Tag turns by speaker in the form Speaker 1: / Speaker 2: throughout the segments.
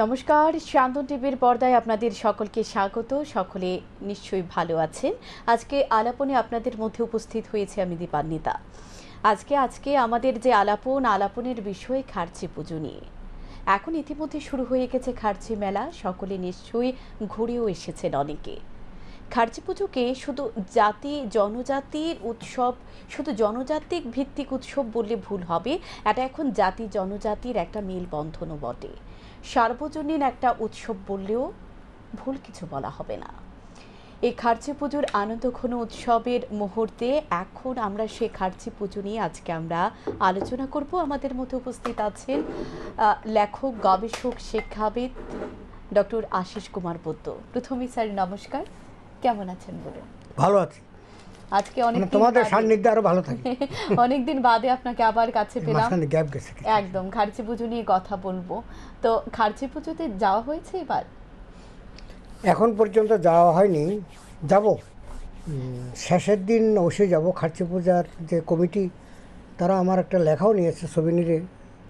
Speaker 1: নমস্কার, শান্তন টিভির পর্দায় আপনাদের সকলকে স্বাগত। সকলে নিশ্চয়ই ভালো আছেন। আজকে আলাপনে আপনাদের মধ্যে উপস্থিত হয়েছে আমি দীপান্বিতা। আজকে আমাদের যে আলাপনের বিষয় খার্চি পুজো নিয়ে। এখন ইতিমধ্যে শুরু হয়ে গেছে খার্চি মেলা, সকলে নিশ্চয়ই ঘুরেও এসেছেন অনেকে। খার্চি পুজোকে শুধু জাতি জনজাতির উৎসব, শুধু জনজাতিক ভিত্তিক উৎসব বললে ভুল হবে। এটা এখন জাতি জনজাতির একটা মেলবন্ধনও বটে। সার্বজনীন একটা উৎসব বললেও ভুল কিছু বলা হবে না। এই খার্চি পুজোর আনন্দঘন উৎসবের মুহূর্তে এখন আমরা সেই খার্চি পুজো নিয়ে আজকে আমরা আলোচনা করব। আমাদের মধ্যে উপস্থিত আছেন লেখক, গবেষক, শিক্ষাবিদ ডক্টর আশিস কুমার বৈদ্য। প্রথমেই স্যার নমস্কার, কেমন আছেন বলুন?
Speaker 2: ভালো আছি।
Speaker 1: আজকে অনেক
Speaker 2: তোমাদের সান্নিধ্যে আরো ভালো থাকে।
Speaker 1: অনেকদিন বাদে আপনাকে আবার কাছে পেলাম।
Speaker 2: গ্যাপ গেছে
Speaker 1: একদম খার্চি পুজো নিয়ে কথা বলবো। তো খার্চি পুজোতে যাওয়া হয়েছে এবার?
Speaker 2: এখন পর্যন্ত যাওয়া হয়নি, যাব শেষের দিন অবশ্যই যাব। খার্চি পূজার যে কমিটি তারা আমার একটা লেখাও নিয়েছে সবিনিরে,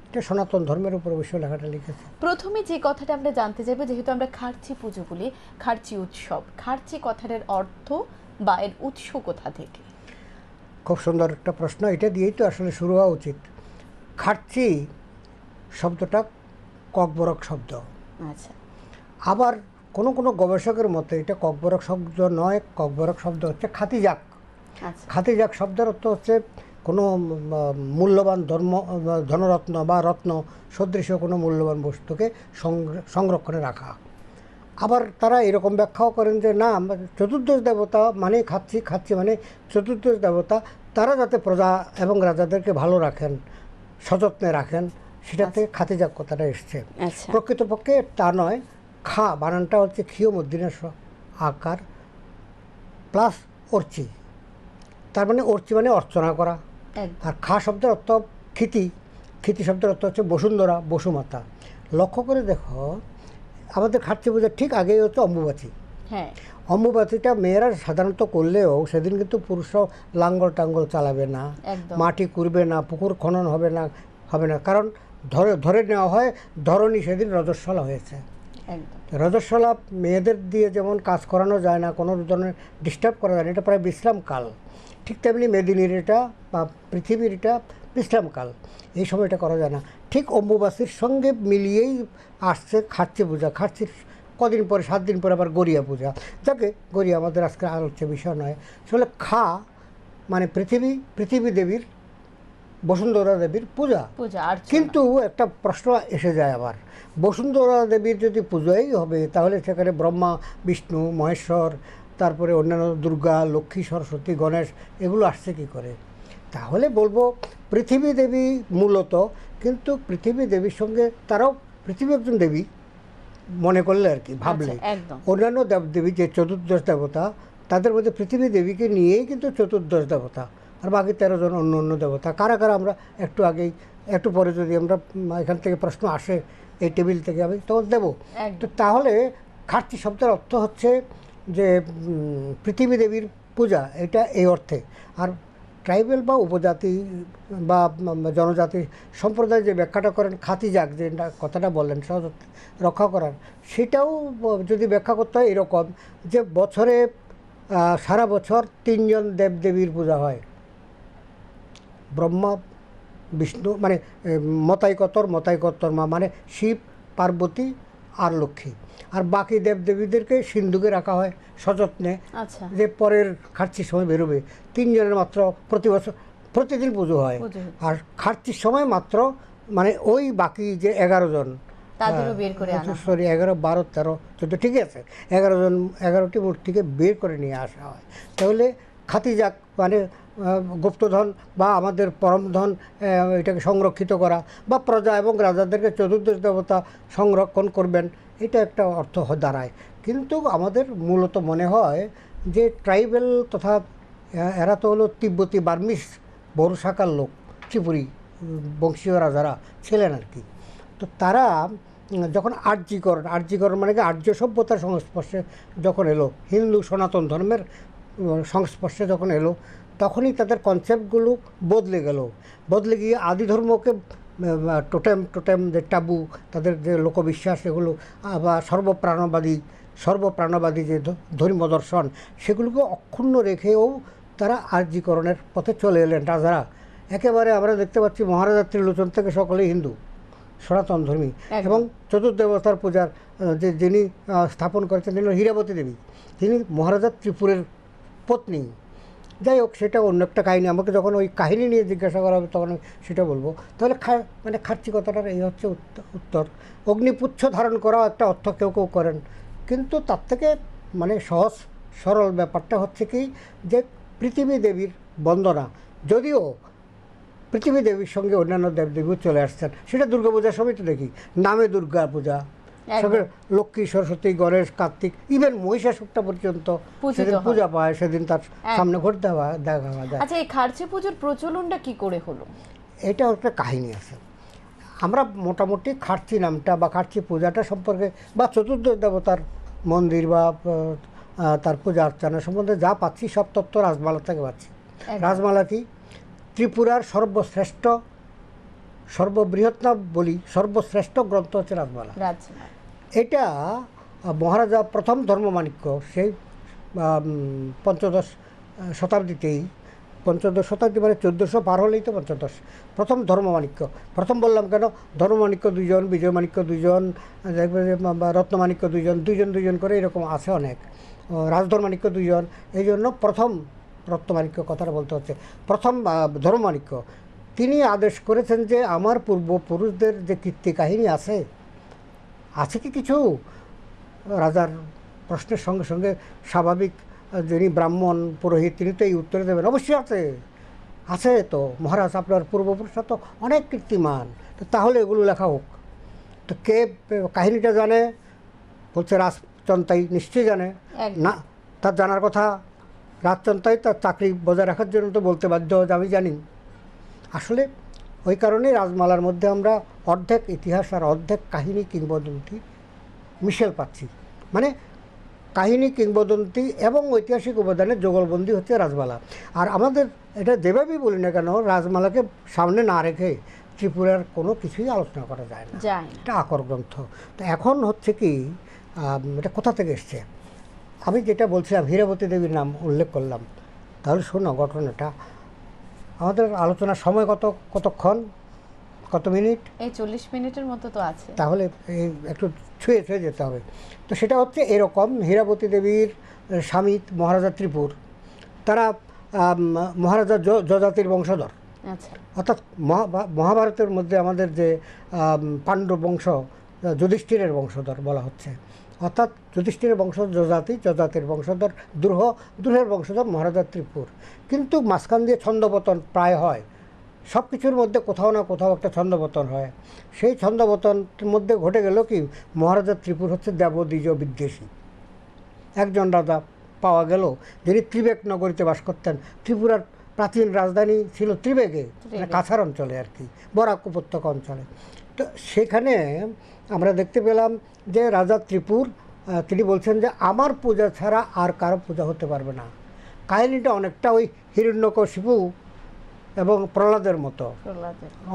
Speaker 2: এটা সনাতন ধর্মের উপর অবশ্যই লেখাটা লিখেছে।
Speaker 1: প্রথমে যে কথাটা আমরা জানতে চাইবো, যেহেতু আমরা খার্চি পুজো বলি, খার্চি উৎসব, খার্চি কথাটার অর্থ বা এর উৎস কোথা থেকে?
Speaker 2: খুব সুন্দর একটা প্রশ্ন, এটা দিয়েই তো আসলে শুরু হওয়া উচিত। খার্চি শব্দটা ককবরক শব্দ।
Speaker 1: আচ্ছা।
Speaker 2: আবার কোনো কোনো গবেষকের মতে এটা ককবরক শব্দ নয়, ককবরক শব্দ হচ্ছে খাতিজাক। খাতিজাক শব্দের অর্থ হচ্ছে কোনো মূল্যবান ধনরত্ন বা রত্ন সদৃশ কোনো মূল্যবান বস্তুকে সংরক্ষণে রাখা। আবার তারা এরকম ব্যাখ্যাও করেন যে না, চতুর্দশ দেবতা মানে খাচ্ছি মানে চতুর্দশ দেবতা, তারা যাতে প্রজা এবং রাজাদেরকে ভালো রাখেন, সযত্নে রাখেন, সেটাতে খাতিজাক কথাটা এসছে। প্রকৃতপক্ষে তা নয়। খা বানানটা হচ্ছে ক্ষীয় মূর্ধন্য আকার প্লাস অর্চি, তার মানে অর্চি মানে অর্চনা করা। আর খা শব্দের অর্থ ক্ষিতি শব্দের অর্থ হচ্ছে বসুন্ধরা, বসুমাতা। লক্ষ্য করে দেখো, আমাদের খার্চি পূজার ঠিক আগেই হচ্ছে অম্বুবাচী। অম্বুবাচীটা মেয়েরা সাধারণত করলেও সেদিন কিন্তু পুরুষরাও লাঙ্গল টাঙ্গল চালাবে না, মাটি কুড়বে না, পুকুর খনন হবে না, কারণ ধরে নেওয়া হয় ধরনী সেদিন রজস্বলা হয়েছে। রজস্বলা মেয়েদের দিয়ে যেমন কাজ করানো যায় না, কোনো ধরনের ডিস্টার্ব করা যায় না, এটা প্রায় বিশ্রামকাল। ঠিক তেমনি মেদিনীর এটা বা পৃথিবীর এটা বিশ্রামকাল, এই সময়টা করা যায় না। ঠিক অম্বুবাসীর সঙ্গে মিলিয়েই আসছে খার্চি পূজা। খার্চির কদিন পরে, 7 দিন পরে আবার গড়িয়া পূজা। যাকে গড়িয়া আমাদের আজকে আলোচ্য বিষয় নয়। আসলে খা মানে পৃথিবী দেবীর, বসুন্ধরা দেবীর পূজা। কিন্তু একটা প্রশ্ন এসে যায় আবার, বসুন্ধরা দেবীর যদি পূজাই হবে তাহলে সেখানে ব্রহ্মা, বিষ্ণু, মহেশ্বর, তারপরে অন্যান্য দুর্গা, লক্ষ্মী, সরস্বতী, গণেশ এগুলো আসছে কী করে? তাহলে বলবো পৃথিবী দেবী মূলত, কিন্তু পৃথিবী দেবীর সঙ্গে তারাও পৃথিবী একজন দেবী মনে করলে আর কি, ভাবলে অন্যান্য দেবদেবী যে চতুর্দশ দেবতা, তাদের মধ্যে পৃথিবী দেবীকে নিয়েই কিন্তু চতুর্দশ দেবতা, আর বাকি 13 জন অন্য অন্য দেবতা। কারা কারা আমরা একটু পরে যদি আমরা এখান থেকে প্রশ্ন আসে এই টেবিল থেকে আমি তো দেবো। তো তাহলে খার্চি শব্দের অর্থ হচ্ছে যে পৃথিবী দেবীর পূজা, এটা এই অর্থে। আর ট্রাইবেল বা উপজাতি বা জনজাতি সম্প্রদায় যে ব্যাখ্যাটা করেন খাতিজাক, যে কথাটা বললেন সযত্নে রক্ষা করার, সেটাও যদি ব্যাখ্যা করতে হয় এরকম যে বছরে সারা বছর 3 জন দেবদেবীর পূজা হয়। ব্রহ্মা, বিষ্ণু মানে মতাইকতর মা মানে শিব, পার্বতী আর লক্ষ্মী। আর বাকি দেবদেবীদেরকে সিন্ধুকে রাখা হয় সযত্নে, যে পরের খার্চির সময় বেরোবে। 3 জনের মাত্র প্রতি বছর প্রতিদিন পুজো হয়। আর খার্চির সময় মাত্র মানে ওই বাকি যে 11 জন, সরি 11, 12, 13, 14, ঠিক আছে, 11টি মূর্তিকে বের করে নিয়ে আসা হয়। তাহলে খাতিজাক মানে গুপ্তধন বা আমাদের পরমধন, এটাকে সংরক্ষিত করা, বা প্রজা এবং রাজাদেরকে চতুর্দশ দেবতা সংরক্ষণ করবেন, এটা একটা অর্থ দাঁড়ায়। কিন্তু আমাদের মূলত মনে হয় যে ট্রাইবেল তথা এরা তো হলো তিব্বতী, বার্মিস, বড় শাখার লোক, ত্রিপুরী বংশীয় রাজারা ছিলেন আর কি। তো তারা যখন আর্যিকরণ মানে কি আর্য সভ্যতার সংস্পর্শে যখন এলো, হিন্দু সনাতন ধর্মের সংস্পর্শে যখন এলো, তখনই তাদের কনসেপ্টগুলো বদলে গিয়ে আদি ধর্মকে টোটেম টোটেম যে টাবু, তাদের যে লোকবিশ্বাস, এগুলো বা সর্বপ্রাণবাদী যে ধর্ম দর্শন, সেগুলোকে অক্ষুণ্ণ রেখেও তারা আর্যীকরণের পথে চলে এলেন রাজারা। একেবারে আমরা দেখতে পাচ্ছি মহারাজা ত্রিলোচন থেকে সকলেই হিন্দু, সনাতন ধর্মী। এবং চতুর্দেবতার পূজার যিনি স্থাপন করেছেন তিনি হীরাবতী দেবী, তিনি মহারাজা ত্রিপুরের পত্নী। যাই হোক, সেটা অন্য একটা কাহিনী। আমাকে যখন ওই কাহিনী নিয়ে জিজ্ঞাসা করা হবে তখন আমি সেটা বলবো। তাহলে মানে খার্চি কথাটার এই হচ্ছে উত্তর। অগ্নিপুচ্ছ ধারণ করা একটা অর্থ কেউ কেউ করেন, কিন্তু তার থেকে মানে সহজ সরল ব্যাপারটা হচ্ছে কি, যে পৃথিবী দেবীর বন্দনা। যদিও পৃথিবী দেবীর সঙ্গে অন্যান্য দেবদেবীও চলে আসছেন, সেটা দুর্গাপূজার সময় তো দেখি, নামে দুর্গা পূজা, সঙ্গে লক্ষ্মী, সরস্বতী, গণেশ, কার্তিক, ইভেন মহিষাসুরটা পর্যন্ত সেদিন পূজা পায়, সেদিন তার সামনে ঘটে দেখা যায়।
Speaker 1: আচ্ছা, এই খার্চি পুজোর প্রচলনটা কি করে হলো?
Speaker 2: এটা একটা কাহিনী আছে। আমরা মোটামুটি খার্চি নামটা বা খার্চি পূজাটা সম্পর্কে বা চতুর্দশ দেবতার মন্দির বা তার পূজা অর্চনা সম্বন্ধে যা পাচ্ছি সব তথ্য রাজমালা থেকে পাচ্ছি। রাজমালা কি? ত্রিপুরার সর্বশ্রেষ্ঠ, সর্ববৃহৎ না বলি, সর্বশ্রেষ্ঠ গ্রন্থ হচ্ছে রাজমালা। এটা মহারাজা প্রথম ধর্মমাণিক্য সেই পঞ্চদশ শতাব্দীতেই, পঞ্চদশ শতাব্দী মানে 1400 পার হলেই তো পঞ্চদশ, প্রথম ধর্মমাণিক্য। প্রথম বললাম কেন, ধর্মমাণিক্য দুইজন, বিজয়মাণিক্য দুইজন, রত্নমাণিক্য দুইজন করে এরকম আছে অনেক, রাজধর্মাণিক্য দুইজন। এই জন্য প্রথম রত্নমাণিক্য কথাটা বলতে হচ্ছে। প্রথম ধর্মমাণিক্য তিনি আদেশ করেছেন যে আমার পূর্বপুরুষদের যে কীর্তি কাহিনী আছে কি কিছু? রাজার প্রশ্নের সঙ্গে সঙ্গে স্বাভাবিক যিনি ব্রাহ্মণ পুরোহিত তিনি তো এই উত্তরে দেবেন, অবশ্যই আছে তো মহারাজ, আপনার পূর্বপুরুষরা তো অনেক কীর্তিমান, তো তাহলে এগুলো লেখা হোক। তো কে কাহিনীটা জানে? বলছে রাজচন্তাই নিশ্চয়ই জানে। না, তার জানার কথা, রাজচন্তাই তার চাকরি বজায় রাখার জন্য তো বলতে বাধ্য যে আমি জানি। আসলে ওই কারণেই রাজমালার মধ্যে আমরা অর্ধেক ইতিহাস আর অর্ধেক কাহিনী কিংবদন্তি মিশেল পাচ্ছি। মানে কাহিনী, কিংবদন্তি এবং ঐতিহাসিক উপাদানের যুগলবন্দি হচ্ছে রাজমালা। আর আমাদের এটা যেভাবেই বলি না কেন, রাজমালাকে সামনে না রেখে ত্রিপুরার কোনো কিছুই আলোচনা করা যায় না। এটা আকর গ্রন্থ। তো এখন হচ্ছে কি, এটা কোথা থেকে এসছে? আমি যেটা বলছিলাম, হীরাবতী দেবীর নাম উল্লেখ করলাম, তাহলে শোনো ঘটনাটা। আমাদের আলোচনার সময় কতক্ষণ, কত মিনিট?
Speaker 1: এই 40 মিনিটের মতো তো আছে।
Speaker 2: তাহলে একটু ছুঁয়ে যেতে হবে। তো সেটা হচ্ছে এরকম, হীরাবতী দেবীর স্বামী মহারাজা ত্রিপুর, তারা মহারাজা যজাতির বংশধর। অর্থাৎ মহাভারতের মধ্যে আমাদের যে পাণ্ডব বংশ, যুধিষ্ঠিরের বংশধর বলা হচ্ছে। অর্থাৎ যুধিষ্ঠিরের বংশধর যজাতির বংশধর দুর্হের বংশধর মহারাজা ত্রিপুর। কিন্তু মাঝখান দিয়ে ছন্দপতন প্রায় হয়, সব কিছুর মধ্যে কোথাও না কোথাও একটা ছন্দপতন হয়। সেই ছন্দপতনের মধ্যে ঘটে গেল কি, মহারাজা ত্রিপুর হচ্ছে দেবদ্বিজ বিদ্বেষী একজন রাজা পাওয়া গেল, যিনি ত্রিবেক নগরীতে বাস করতেন। ত্রিপুরার প্রাচীন রাজধানী ছিল ত্রিবেগে, কাছাড় অঞ্চলে আর কি, বরাক উপত্যকা অঞ্চলে। তো সেখানে আমরা দেখতে পেলাম যে রাজা ত্রিপুর তিনি বলছেন যে আমার পূজা ছাড়া আর কারো পূজা হতে পারবে না। কাহিনীটা অনেকটা ওই হিরণ্যকশিপু এবং প্রহ্লাদের মতো,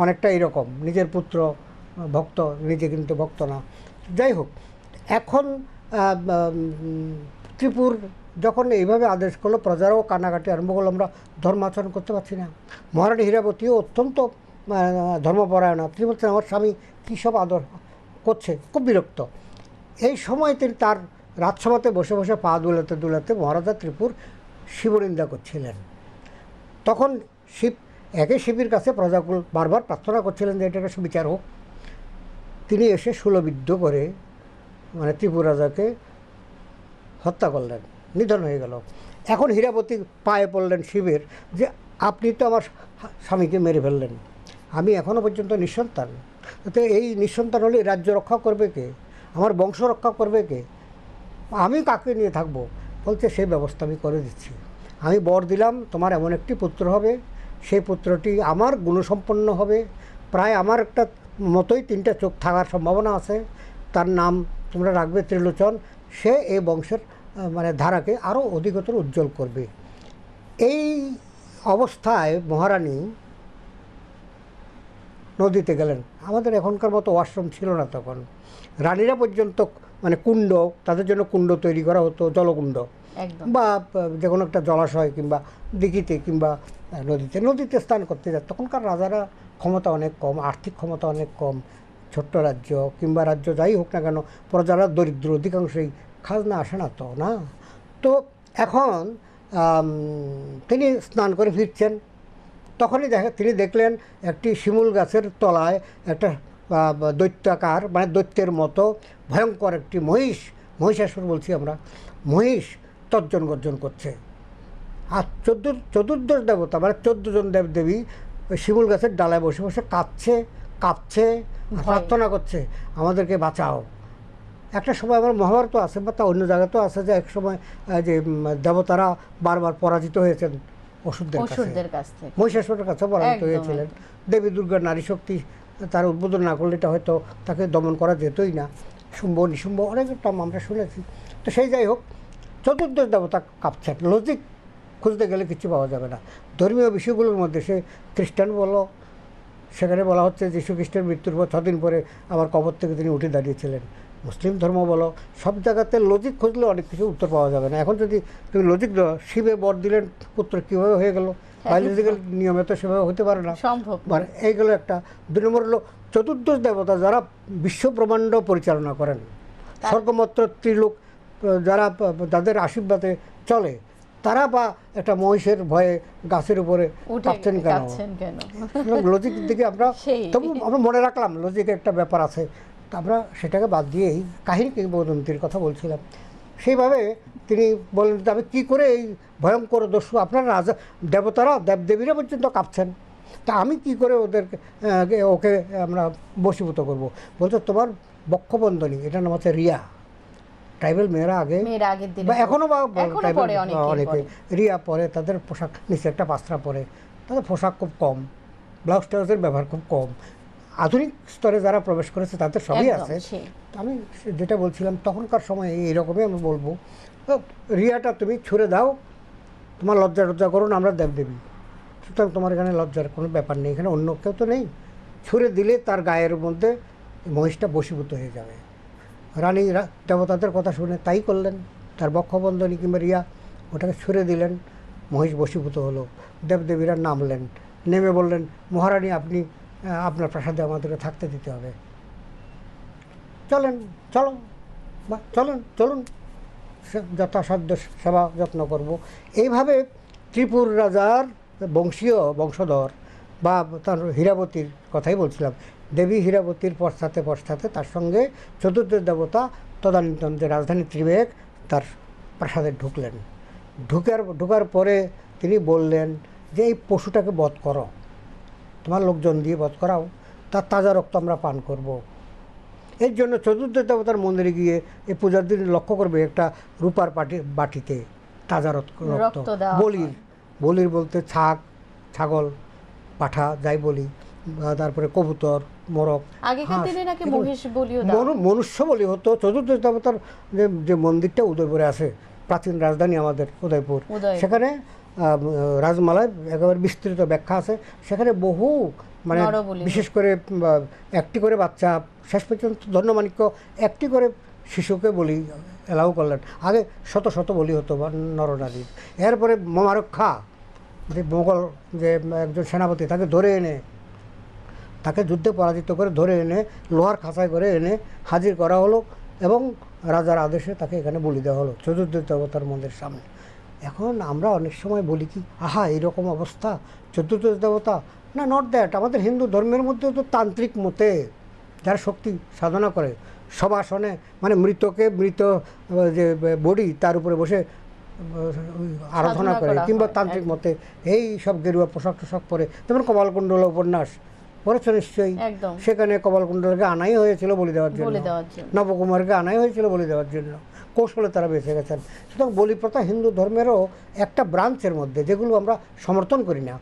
Speaker 2: অনেকটা এরকম, নিজের পুত্র ভক্ত, নিজে কিন্তু ভক্ত না। যাই হোক, এখন ত্রিপুর যখন এইভাবে আদেশ করলো, প্রজারাও কান্নাকাটি আরম্ভ করলো, আমরা ধর্মাচরণ করতে পারছি না। মহারানী হীরাবতীও অত্যন্ত ধর্মপরায়ণা, তিনি বলছেন আমার স্বামী কী সব আদর করছে, খুব বিরক্ত। এই সময় তিনি তার রাজসভাতে বসে বসে পা দুলাতে মহারাজা ত্রিপুর শিবনিন্দা করছিলেন। তখন শিবের কাছে প্রজাকুল বারবার প্রার্থনা করছিলেন যে এটাকে সুবিচার হোক। তিনি এসে শূলবিদ্ধ করে মানে ত্রিপুর রাজাকে হত্যা করলেন, নিধন হয়ে গেল। এখন হীরাবতী পায়ে পড়লেন শিবের যে আপনি তো আমার স্বামীকে মেরে ফেললেন, আমি এখনও পর্যন্ত নিঃসন্তান। তো এই নিঃসন্তান হলে রাজ্য রক্ষা করবে কে? আমার বংশ রক্ষা করবে কে? আমি কাকে নিয়ে থাকবো? বলছে সেই ব্যবস্থা আমি করে দিচ্ছি। আমি বর দিলাম তোমার এমন একটি পুত্র হবে, সেই পুত্রটি আমার গুণসম্পন্ন হবে, প্রায় আমার একটা মতোই 3টা চোখ থাকার সম্ভাবনা আছে, তার নাম তোমরা রাখবে ত্রিলোচন। সে এই বংশের মানে ধারাকে আরও অধিকতর উজ্জ্বল করবে। এই অবস্থায় মহারানী নদীতে গেলেন। আমাদের এখনকার মতো ওয়াশরুম ছিল না তখন। রানীরা পর্যন্ত মানে কুণ্ড, তাদের জন্য কুণ্ড তৈরি করা হতো, জলকুণ্ড, বা যে কোনো একটা জলাশয় কিংবা দিঘিতে কিংবা নদীতে স্নান করতে যায়। তখনকার রাজারা ক্ষমতা অনেক কম, আর্থিক ক্ষমতা অনেক কম, ছোট্ট রাজ্য কিংবা রাজ্য যাই হোক না কেন, প্রজারা দরিদ্র, অধিকাংশই খাজনা আসে না তো না। তো এখন তিনি স্নান করে ফিরছেন, তখনই তিনি দেখলেন একটি শিমুল গাছের তলায় একটা দৈত্যাকার, মানে দৈত্যের মতো ভয়ঙ্কর একটি মহিষাসুর বলছি আমরা, মহিষ তর্জন গর্জন করছে। আর চতুর্দশ দেবতা মানে 14 জন দেবদেবী শিমুল গাছের ডালায় বসে বসে কাঁপছে, প্রার্থনা করছে, আমাদেরকে বাঁচাও। একটা সময় আমার মহাভারত আছে, বা তা অন্য জায়গাতেও আছে, যে এক সময় যে দেবতারা বারবার পরাজিত হয়েছেন অসুরদের কাছে, মহিষাসুরের কাছে পরাজিত হয়েছিলেন। দেবী দুর্গার নারী শক্তি তার উদ্বোধন না করলে এটা হয়তো তাকে দমন করা যেতই না। শুম্ভ নিশুম্ভ অনেক নাম আমরা শুনেছি। তো সেই যাই হোক, চতুর্দশ দেবতা কাঁপছেন। লজিক খুঁজতে গেলে কিছু পাওয়া যাবে না। ধর্মীয় বিষয়গুলোর মধ্যে সে খ্রিস্টান বলো, সেখানে বলা হচ্ছে যীশু খ্রিস্টের মৃত্যুর পর 6 দিন পরে আবার কবর থেকে তিনি উঠে দাঁড়িয়েছিলেন। মুসলিম ধর্ম বলো, সব জায়গাতে লজিক খুঁজলে অনেক কিছু উত্তর পাওয়া যাবে না। এখন যদি তুমি লজিক দাও, শিবে বর দিলেন পুত্র কীভাবে হয়ে গেল, বায়োলজিক্যাল নিয়মে তো সেভাবে হতে পারে না, মানে এইগুলো একটা। 2 নম্বর হলো চতুর্দশ দেবতা যারা বিশ্ব ব্রহ্মাণ্ড পরিচালনা করেন, স্বর্গমত্র ত্রিলোক যারা যাদের আশীর্বাদে চলে, তারা বা একটা মহিষের ভয়ে গাছের উপরে কাঁপছেন কেন? লজিক দিকে আমরা তবু আমরা মনে রাখলাম লজিকের একটা ব্যাপার আছে, তা আমরা সেটাকে বাদ দিয়ে এই কাহিনী কিংবদন্তির কথা বলছিলাম। সেইভাবে তিনি বলেন যে আমি কী করে এই ভয়ঙ্কর দস্যু, আপনার রাজা দেবতারা দেবদেবীরা পর্যন্ত কাঁপছেন, তা আমি কি করে ওকে আমরা বশীভূত করব? বলছে তোমার বক্ষবন্ধনী, এটার নাম হচ্ছে রিয়া। ট্রাইবেল মেয়েরা আগে বা এখনও বা অনেকে রিয়া পরে, তাদের পোশাক নিচে একটা পাস্ত্রা পরে, তাদের পোশাক খুব কম, ব্লাউজ ট্রাউজের ব্যবহার খুব কম। আধুনিক স্তরে যারা প্রবেশ করেছে তাদের সবই আছে। আমি যেটা বলছিলাম তখনকার সময় এইরকমই আমি বলবো, রিয়াটা তুমি ছুঁড়ে দাও, তোমার লজ্জা করো না, আমরা দেবদেবী, সুতরাং তোমার এখানে লজ্জার কোনো ব্যাপার নেই, এখানে অন্য কেউ তো নেই। ছুঁড়ে দিলে তার গায়ের মধ্যে মহিষটা বশীভূত হয়ে যাবে। রানী দেবতাদের কথা শুনে তাই করলেন, তার বক্ষবন্ধনী কিংবা রিয়া ওটাকে ছুঁড়ে দিলেন, মহিষ বশীভূত হলো। দেবদেবীরা নামলেন, নেমে বললেন মহারানী আপনি আপনার প্রাসাদে আমাদেরকে থাকতে দিতে হবে, চলুন যথাসাধ্য সেবা যত্ন করব। এইভাবে ত্রিপুর রাজার বংশধর বা তার হীরাবতীর কথাই বলছিলাম, দেবী হীরাবতীর পশ্চাতে তার সঙ্গে চতুর্দশ দেবতা তদানীন্তন যে রাজধানী ত্রিবেগ তার প্রাসাদে ঢুকলেন। ঢুকার পরে তিনি বললেন যে এই পশুটাকে বধ করো, তোমার লোকজন দিয়ে বধ করাও, তার তাজা রক্ত আমরা পান করব। এর জন্য চতুর্দশ দেবতার মন্দিরে গিয়ে এই পূজার দিন লক্ষ্য করবে একটা রূপার বাটিতে তাজা রক্ত, বলির বলতে ছাগল, পাঠা যাই বলি, তারপরে কবুতর, মোরগ, মনুষ্য বলি হতো। চতুর্দশ দেবতার যে মন্দিরটা উদয়পুরে আছে, প্রাচীন রাজধানী আমাদের উদয়পুর, সেখানে রাজমালায় একেবারে বিস্তৃত ব্যাখ্যা আছে। সেখানে বহু মানে বিশেষ করে একটি করে বাচ্চা, শেষ পর্যন্ত ধন্যমাণিক্য একটি করে শিশুকে বলি এলাও করলেন। আগে শত বলি হতো বা নরনারীর। এরপরে মমারক্ষা যে মোগল যে একজন সেনাপতি, তাকে যুদ্ধে পরাজিত করে ধরে এনে লোহার খাঁচায় করে এনে হাজির করা হলো এবং রাজার আদেশে তাকে এখানে বলি দেওয়া হলো চতুর্দশ দেবতার মন্দিরের সামনে। এখন আমরা অনেক সময় বলি কি, আহা এইরকম অবস্থা, চতুর্দশ দেবতা না, নট দ্যাট। আমাদের হিন্দু ধর্মের মধ্যে তো তান্ত্রিক মতে যারা শক্তি সাধনা করে সবাসনে, মানে মৃত যে বডি তার উপরে বসে আরাধনা করে, কিংবা তান্ত্রিক মতে এই সব গেরুয়া পোশাক পরে, যেমন কপালকুণ্ডলা উপন্যাস পড়েছ নিশ্চয়ই, সেখানে কপালকুণ্ডলাকে আনাই হয়েছিল বলি দেওয়ার জন্য, নবকুমারকে আনাই হয়েছিল বলি দেওয়ার জন্য, কৌশলে তারা বেঁচে গেছেন। সুতরাং বলি প্রথা হিন্দু ধর্মেরও একটা ব্রাঞ্চের মধ্যে, যেগুলো আমরা সমর্থন করি না,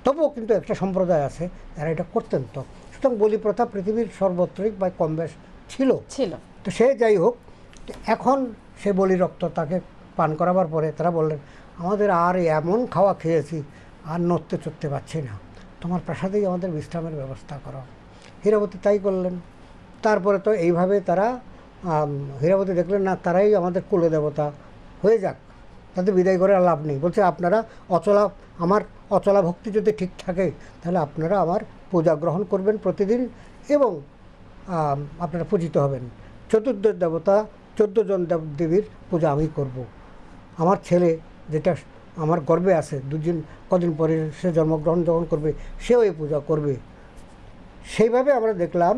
Speaker 2: তবুও কিন্তু একটা সম্প্রদায় আছে যারা এটা করতেন। তো সুতরাং বলি প্রথা পৃথিবীর সর্বত্রই বা কম বেশ ছিল। তো সে যাই হোক, এখন সে বলি রক্ত তাকে পান করাবার পরে তারা বললেন আমাদের আর এমন খাওয়া খেয়েছি আর নড়তে চড়তে পারছি না, তোমার প্রাসাদেই আমাদের বিশ্রামের ব্যবস্থা করো। হীরাবতী তাই করলেন। তারপরে তো এইভাবে তারা হীরাবতী দেখলেন না তারাই আমাদের কুলদেবতা, হয়ে যাক, তাদের বিদায় করে আর লাভ নেই। বলছে আপনারা আমার অচলা ভক্তি যদি ঠিক থাকে তাহলে আপনারা আমার পূজা গ্রহণ করবেন প্রতিদিন এবং আপনারা পূজিত হবেন। চতুর্দশ দেবতা 14 জন দেবদেবীর পূজা আমি করব। আমার ছেলে যেটা আমার গর্বে আছে, কদিন পরে সে জন্মগ্রহণ যখন করবে সেও এই পূজা করবে। সেইভাবে আমরা দেখলাম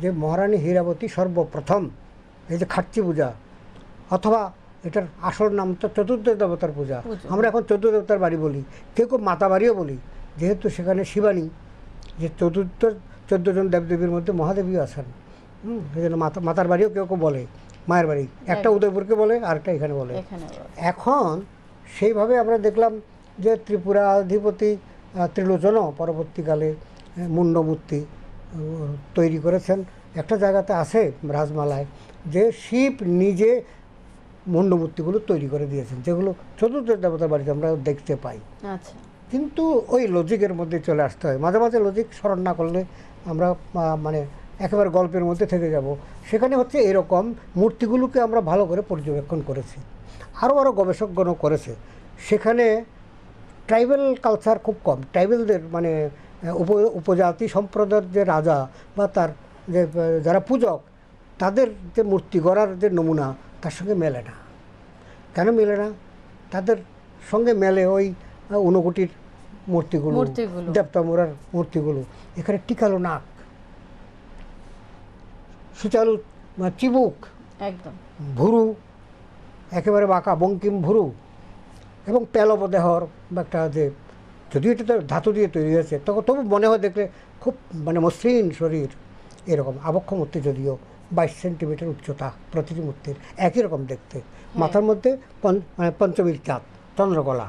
Speaker 2: যে মহারানী হীরাবতী সর্বপ্রথম এই যে খাট্টি পূজা, অথবা এটার আসল নাম তো চতুর্দশ দেবতার পূজা, আমরা এখন 14 দেবতার বাড়ি বলি, কেউ কেউ মাতা বাড়িও বলি, যেহেতু সেখানে শিবানী, যে 14 জন দেবদেবীর মধ্যে মহাদেবীও আছেন। সেই জন্য মাতার বাড়িও কেউ কেউ বলে, মায়ের বাড়ি। একটা উদয়পুরকে বলে, আরেকটা এখানে বলে। এখন সেইভাবে আমরা দেখলাম যে ত্রিপুরাধিপতি ত্রিলোচনও পরবর্তীকালে মুন্ডমূর্তি তৈরি করেছেন। একটা জায়গাতে আছে রাজমালায় যে শিব নিজে মুন্ডমূর্তিগুলো তৈরি করে দিয়েছেন, যেগুলো চতুর্দশ দেবতার বাড়িতে আমরা দেখতে পাই।
Speaker 1: আচ্ছা,
Speaker 2: কিন্তু ওই লজিকের মধ্যে চলে আসতে হয়, মাঝে মাঝে লজিক স্মরণ না করলে আমরা মানে একেবারে গল্পের মধ্যে থেকে যাব। সেখানে হচ্ছে এরকম মূর্তিগুলোকে আমরা ভালো করে পর্যবেক্ষণ করেছি, আরও গবেষকগণও করেছে। সেখানে ট্রাইবেল কালচার খুব কম, ট্রাইবেলদের মানে উপজাতি সম্প্রদায়ের যে রাজা বা তার যে যারা পূজক, তাদের যে মূর্তি গড়ার যে নমুনা তার সঙ্গে মেলে না। কেন মেলে না? তাদের সঙ্গে মেলে ওই ঊনকোটির মূর্তিগুলো, দেবতামুরার মূর্তিগুলো। এখানে টিকালো নাক, সুচালু চিবুক, একদম ভুরু একেবারে বাঁকা বঙ্কিম ভুরু, এবং পেলবদেহর বা একটা যে, যদিও এটা তো ধাতু দিয়ে তৈরি হয়েছে, তবু মনে হয় দেখলে খুব মানে মসৃণ শরীর। এরকম আবক্ষ মূর্তি, যদিও 22 সেন্টিমিটার উচ্চতা প্রতিটি মূর্তির, একই রকম দেখতে। মাথার মধ্যে মানে পঞ্চমীর চাঁদ, চন্দ্রকলা।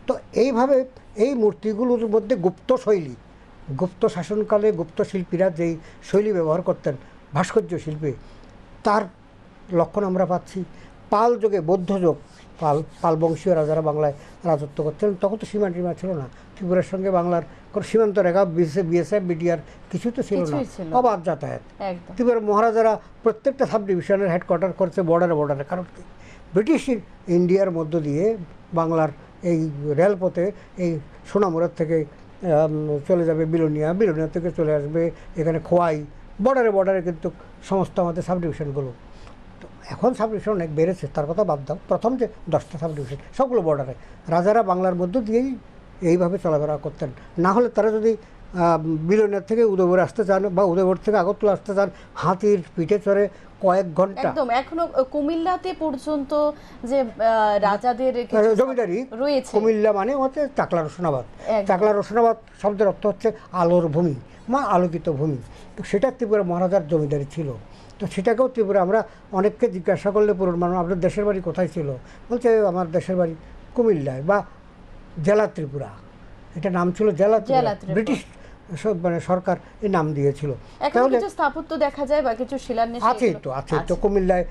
Speaker 2: তো এইভাবে এই মূর্তিগুলোর মধ্যে গুপ্ত শাসনকালে গুপ্ত শিল্পীরা যেই শৈলী ব্যবহার করতেন ভাস্কর্য শিল্পে, তার লক্ষণ আমরা পাচ্ছি। পাল যুগে, বৌদ্ধ যুগ, পাল বংশীয় রাজারা বাংলায় রাজত্ব করতেন, তখন তো সীমা ছিল না। ত্রিপুরার সঙ্গে বাংলার কোনো সীমান্ত রেখা, বিএসএফ, বিটিআর কিছু তো ছিল না, অবাধ যাতায়াত। ত্রিপুরার মহারাজারা প্রত্যেকটা সাব ডিভিশনের হেডকোয়ার্টার করছে বর্ডারে। কারণ ব্রিটিশ ইন্ডিয়ার মধ্য দিয়ে বাংলার এই রেলপথে এই সোনামুড়ার থেকে চলে যাবে বিলোনিয়া থেকে চলে আসবে এখানে খোয়াই, বর্ডারে কিন্তু সমস্ত আমাদের সাব ডিভিশনগুলো। তো এখন সাব ডিভিশন অনেক বেড়েছে, তার কথা বাদ দাও। প্রথম যে 10টা সাব ডিভিশন সবগুলো বর্ডারে, রাজারা বাংলার মধ্য দিয়েই এইভাবে চলাফেরা করতেন। না হলে তারা যদি বিলোনিয়া থেকে উদয়পুর আসতে চান বা উদয়পুর থেকে আগরতলা আসতে চান, হাতির পিঠে চড়ে কয়েক ঘন্টা।
Speaker 1: একদম, এখনো কুমিল্লাতে পর্যন্ত যে রাজাদের
Speaker 2: জমিদারি রয়েছে, কুমিল্লা মানে হচ্ছে চাকলা রসুনাবাদ শব্দের অর্থ হচ্ছে আলোর ভূমি বা আলোকিত ভূমি। তো সেটা ত্রিপুরা মহারাজার জমিদারি ছিল। তো সেটাকেও ত্রিপুরা, আমরা অনেককে জিজ্ঞাসা করলে পুরনো মানুষ, আপনার দেশের বাড়ি কোথায় ছিল? বলছে আমার দেশের বাড়ি কুমিল্লায় বা জেলা ত্রিপুরা। এটা নাম ছিল জেলা ত্রিপুরা, ব্রিটিশ মানে সরকার এই নাম দিয়েছিল।
Speaker 1: কিছু স্থাপত্য দেখা যায় বা কিছু শিলান্যাস
Speaker 2: আছে তো কুমিল্লায়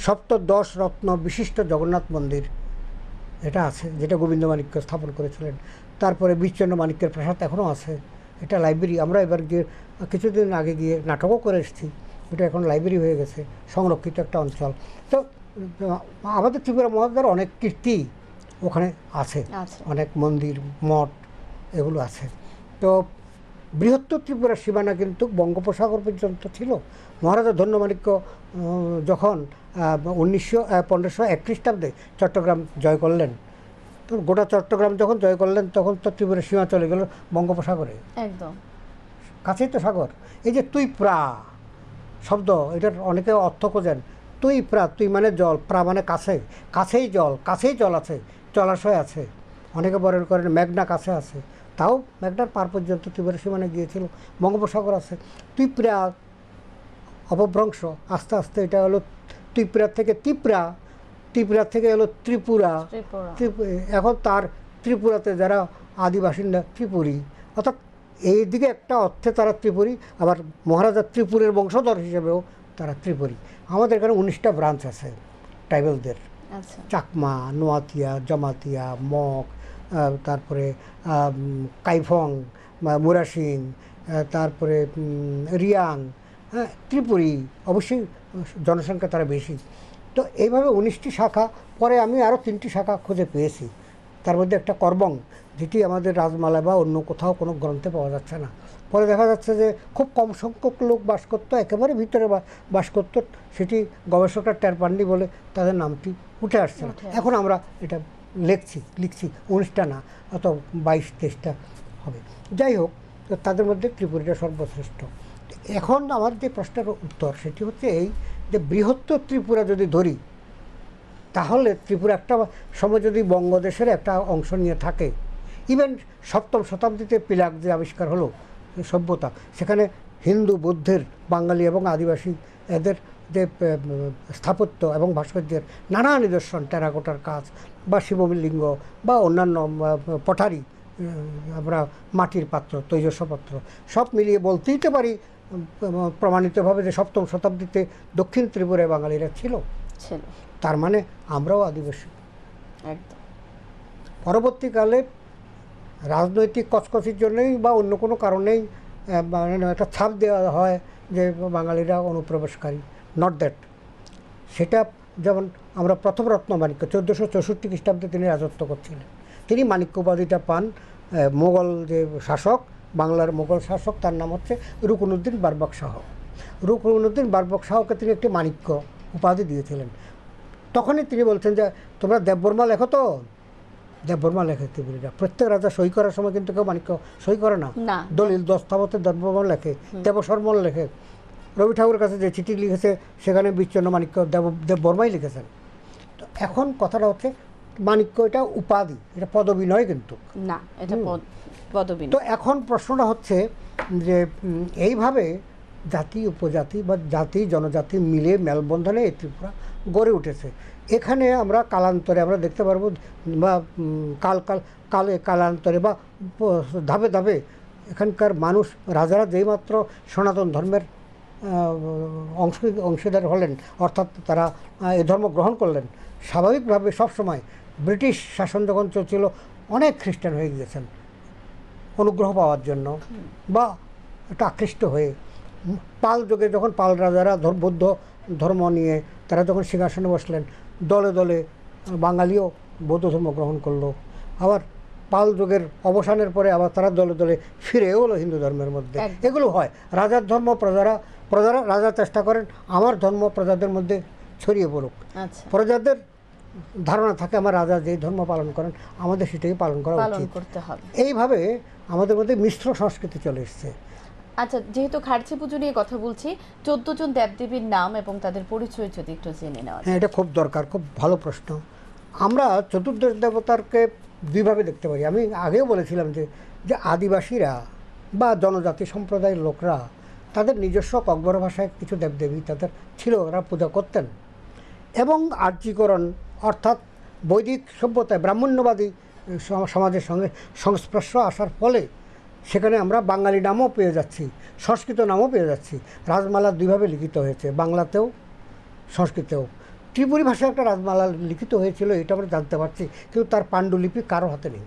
Speaker 2: সপ্তদশ রত্ন বিশিষ্ট জগন্নাথ মন্দির এটা আছে, যেটা গোবিন্দ মাণিক্য স্থাপন করেছিলেন। তারপরে বিচ্ছন্ন মাণিক্যের প্রাসাদ এখনও আছে, এটা লাইব্রেরি। আমরা এবার গিয়ে কিছুদিন আগে গিয়ে নাটকও করে এসেছি, এটা এখন লাইব্রেরি হয়ে গেছে, সংরক্ষিত একটা অঞ্চল। তো আমাদের ত্রিপুরা মহারাজার অনেক কীর্তি ওখানে আছে, অনেক মন্দির, মঠ এগুলো আছে। তো বৃহত্তর ত্রিপুরার সীমানা কিন্তু বঙ্গোপসাগর পর্যন্ত ছিল। মহারাজা ধন্যমাণিক্য যখন 1501 খ্রিস্টাব্দে চট্টগ্রাম জয় করলেন, তো গোটা চট্টগ্রাম যখন জয় করলেন তখন তো ত্রিপুরার সীমা চলে গেল বঙ্গোপসাগরে, একদম কাছেই তো সাগর। এই যে তুই প্রা শব্দ, এটার অনেকে অর্থ খোঁজেন। তুই প্রা, তুই মানে জল, প্রা মানে কাছে, কাছেই জল আছে, জলাশয় আছে। অনেকে বর্ণনা করেন মেঘনা কাছে আছে, তাও মেঘনার পার পর্যন্ত ত্রিপুরা সীমানে গিয়েছিল, বঙ্গোপসাগর আছে। ত্রিপুরা অপভ্রংশ, আস্তে আস্তে এটা হলো ত্রিপুরা থেকে ত্রিপুরা থেকে হলো ত্রিপুরা। এখন তার ত্রিপুরাতে যারা আদি বাসিন্দা ত্রিপুরী, অর্থাৎ এই দিকে একটা অর্থে তারা ত্রিপুরী, আবার মহারাজা ত্রিপুরের বংশধর হিসেবেও তারা ত্রিপুরী। আমাদের এখানে 19টা ব্রাঞ্চ আছে ট্রাইবেলদের, চাকমা, নোয়াতিয়া, জমাতিয়া, মগ, তারপরে কাইফং, মুরাশিং, তারপরে রিয়াং, হ্যাঁ, ত্রিপুরী, অবশ্যই জনসংখ্যা তারা বেশি। তো এইভাবে 19টি শাখা, পরে আমি আরও 3টি শাখা খুঁজে পেয়েছি। তার মধ্যে একটা করবং, যেটি আমাদের রাজমালা বা অন্য কোথাও কোনো গ্রন্থে পাওয়া যাচ্ছে না। পরে দেখা যাচ্ছে যে খুব কম সংখ্যক লোক বাস করতো, একেবারে ভিতরে বাস করতো, সেটি গবেষকরা টের পাননি বলে তাদের নামটি উঠে আসছে না। এখন আমরা এটা লিখছি 19টা না, অত 22-23টা হবে। যাই হোক, তো তাদের মধ্যে ত্রিপুরীটা সর্বশ্রেষ্ঠ। এখন আমার যে প্রশ্নের উত্তর সেটি হচ্ছে এই যে বৃহত্তর ত্রিপুরা যদি ধরি, তাহলে ত্রিপুরা একটা সময় যদি বঙ্গদেশের একটা অংশ নিয়ে থাকে, ইভেন 7ম শতাব্দীতে পিলাক যে আবিষ্কার হলো সভ্যতা, সেখানে হিন্দু, বৌদ্ধের, বাঙালি এবং আদিবাসী এদের যে স্থাপত্য এবং ভাস্কর্যের নানা নিদর্শন, টেরাকোটার কাজ বা শিবলিঙ্গ বা অন্যান্য পটারি, আমরা মাটির পাত্র, তৈজসপত্র, সব মিলিয়ে বলতেই তো পারি প্রমাণিতভাবে যে 7ম শতাব্দীতে দক্ষিণ ত্রিপুরায় বাঙালিরা ছিল। তার মানে আমরাও আদিবাসী।
Speaker 1: একদম।
Speaker 2: পরবর্তীকালে রাজনৈতিক কচকচির জন্যই বা অন্য কোনো কারণেই একটা ছাপ দেওয়া হয় যে বাঙালিরা অনুপ্রবেশকারী, নট দ্যাট। সেটা যেমন আমরা প্রথম রত্ন মাণিক্য 1464 খ্রিস্টাব্দে তিনি রাজত্ব করছিলেন, তিনি মাণিক্য উপাধিটা পান। মোগল যে শাসক, বাংলার মোগল শাসক, তার নাম হচ্ছে রুকনুদ্দিন বারবক শাহ। রুকনুদ্দিন বারবক শাহকে তিনি একটি মাণিক্য উপাধি দিয়েছিলেন। তখনই তিনি বলছেন যে তোমরা দেববর্মা লেখো, তো দেববর্মা লেখে ত্রিপুরীরা। প্রত্যেক রাজা সই করার সময় কিন্তু কেউ মাণিক্য সই করে না, দলিল দস্তাবেজে দেববর্মা লেখে, দেবশর্মল লেখে। রবি ঠাকুরের কাছে যে চিঠি লিখেছে সেখানে বিচ্ছন্ন মাণিক্য দেববর্মাই লিখেছেন। তো এখন কথাটা হচ্ছে মাণিক্য এটা উপাধি, এটা পদবি নয় কিন্তু
Speaker 1: না, এটা পদবি।
Speaker 2: তো এখন প্রশ্নটা হচ্ছে যে এইভাবে জাতি উপজাতি বা জাতি জনজাতি মিলে মেলবন্ধনে এই ত্রিপুরা গড়ে উঠেছে। এখানে আমরা কালান্তরে আমরা দেখতে পারবো বা কালান্তরে বা ধাপে ধাপে এখানকার মানুষ, রাজারা যেইমাত্র সনাতন ধর্মের অংশীদার হলেন, অর্থাৎ তারা এ ধর্ম গ্রহণ করলেন, স্বাভাবিকভাবে সবসময় ব্রিটিশ শাসন যখন চলছিল অনেক খ্রিস্টান হয়ে গিয়েছেন অনুগ্রহ পাওয়ার জন্য বা একটা আকৃষ্ট হয়ে। পাল যুগে যখন পাল রাজারা বৌদ্ধ ধর্ম নিয়ে তারা যখন সিংহাসনে বসলেন, দলে দলে বাঙালিও বৌদ্ধ ধর্ম গ্রহণ করলো। আবার পাল যুগের অবসানের পরে আবার তারা দলে দলে ফিরে এলো হিন্দু ধর্মের মধ্যে। এগুলো হয়। রাজার ধর্ম প্রজারা রাজা চেষ্টা করেন আমার ধর্ম প্রজাদের মধ্যে ছড়িয়ে পড়ুক। প্রজাদের ধারণা থাকে আমার রাজা যেই ধর্ম পালন করেন আমাদের সেটাই পালন করা উচিত। এইভাবে আমাদের মধ্যে মিশ্র সংস্কৃতি চলে এসছে।
Speaker 1: আচ্ছা, যেহেতু খার্চি পুজো নিয়ে কথা বলছি, 14 জন দেবদেবীর নাম এবং তাদের পরিচয় যদি একটু জেনে নেওয়া যায়।
Speaker 2: হ্যাঁ, এটা খুব দরকার, খুব ভালো প্রশ্ন। আমরা চতুর্দশ দেবতারকে দুইভাবে দেখতে পারি। আমি আগেও বলেছিলাম যে আদিবাসীরা বা জনজাতি সম্প্রদায়ের লোকরা তাদের নিজস্ব ককবর ভাষায় কিছু দেবদেবী তাদের ছিল, ওরা পূজা করতেন। এবং আর্যীকরণ অর্থাৎ বৈদিক সভ্যতায় ব্রাহ্মণ্যবাদী সমাজের সঙ্গে সংস্পর্শ আসার ফলে সেখানে আমরা বাঙালি নামও পেয়ে যাচ্ছি, সংস্কৃত নামও পেয়ে যাচ্ছি। রাজমালা দুইভাবে লিখিত হয়েছে, বাংলাতেও সংস্কৃতেও। ত্রিপুরী ভাষায় একটা রাজমালা লিখিত হয়েছিল, এটা আমরা জানতে পারছি, কিন্তু তার পাণ্ডুলিপি কারো হাতে নেই।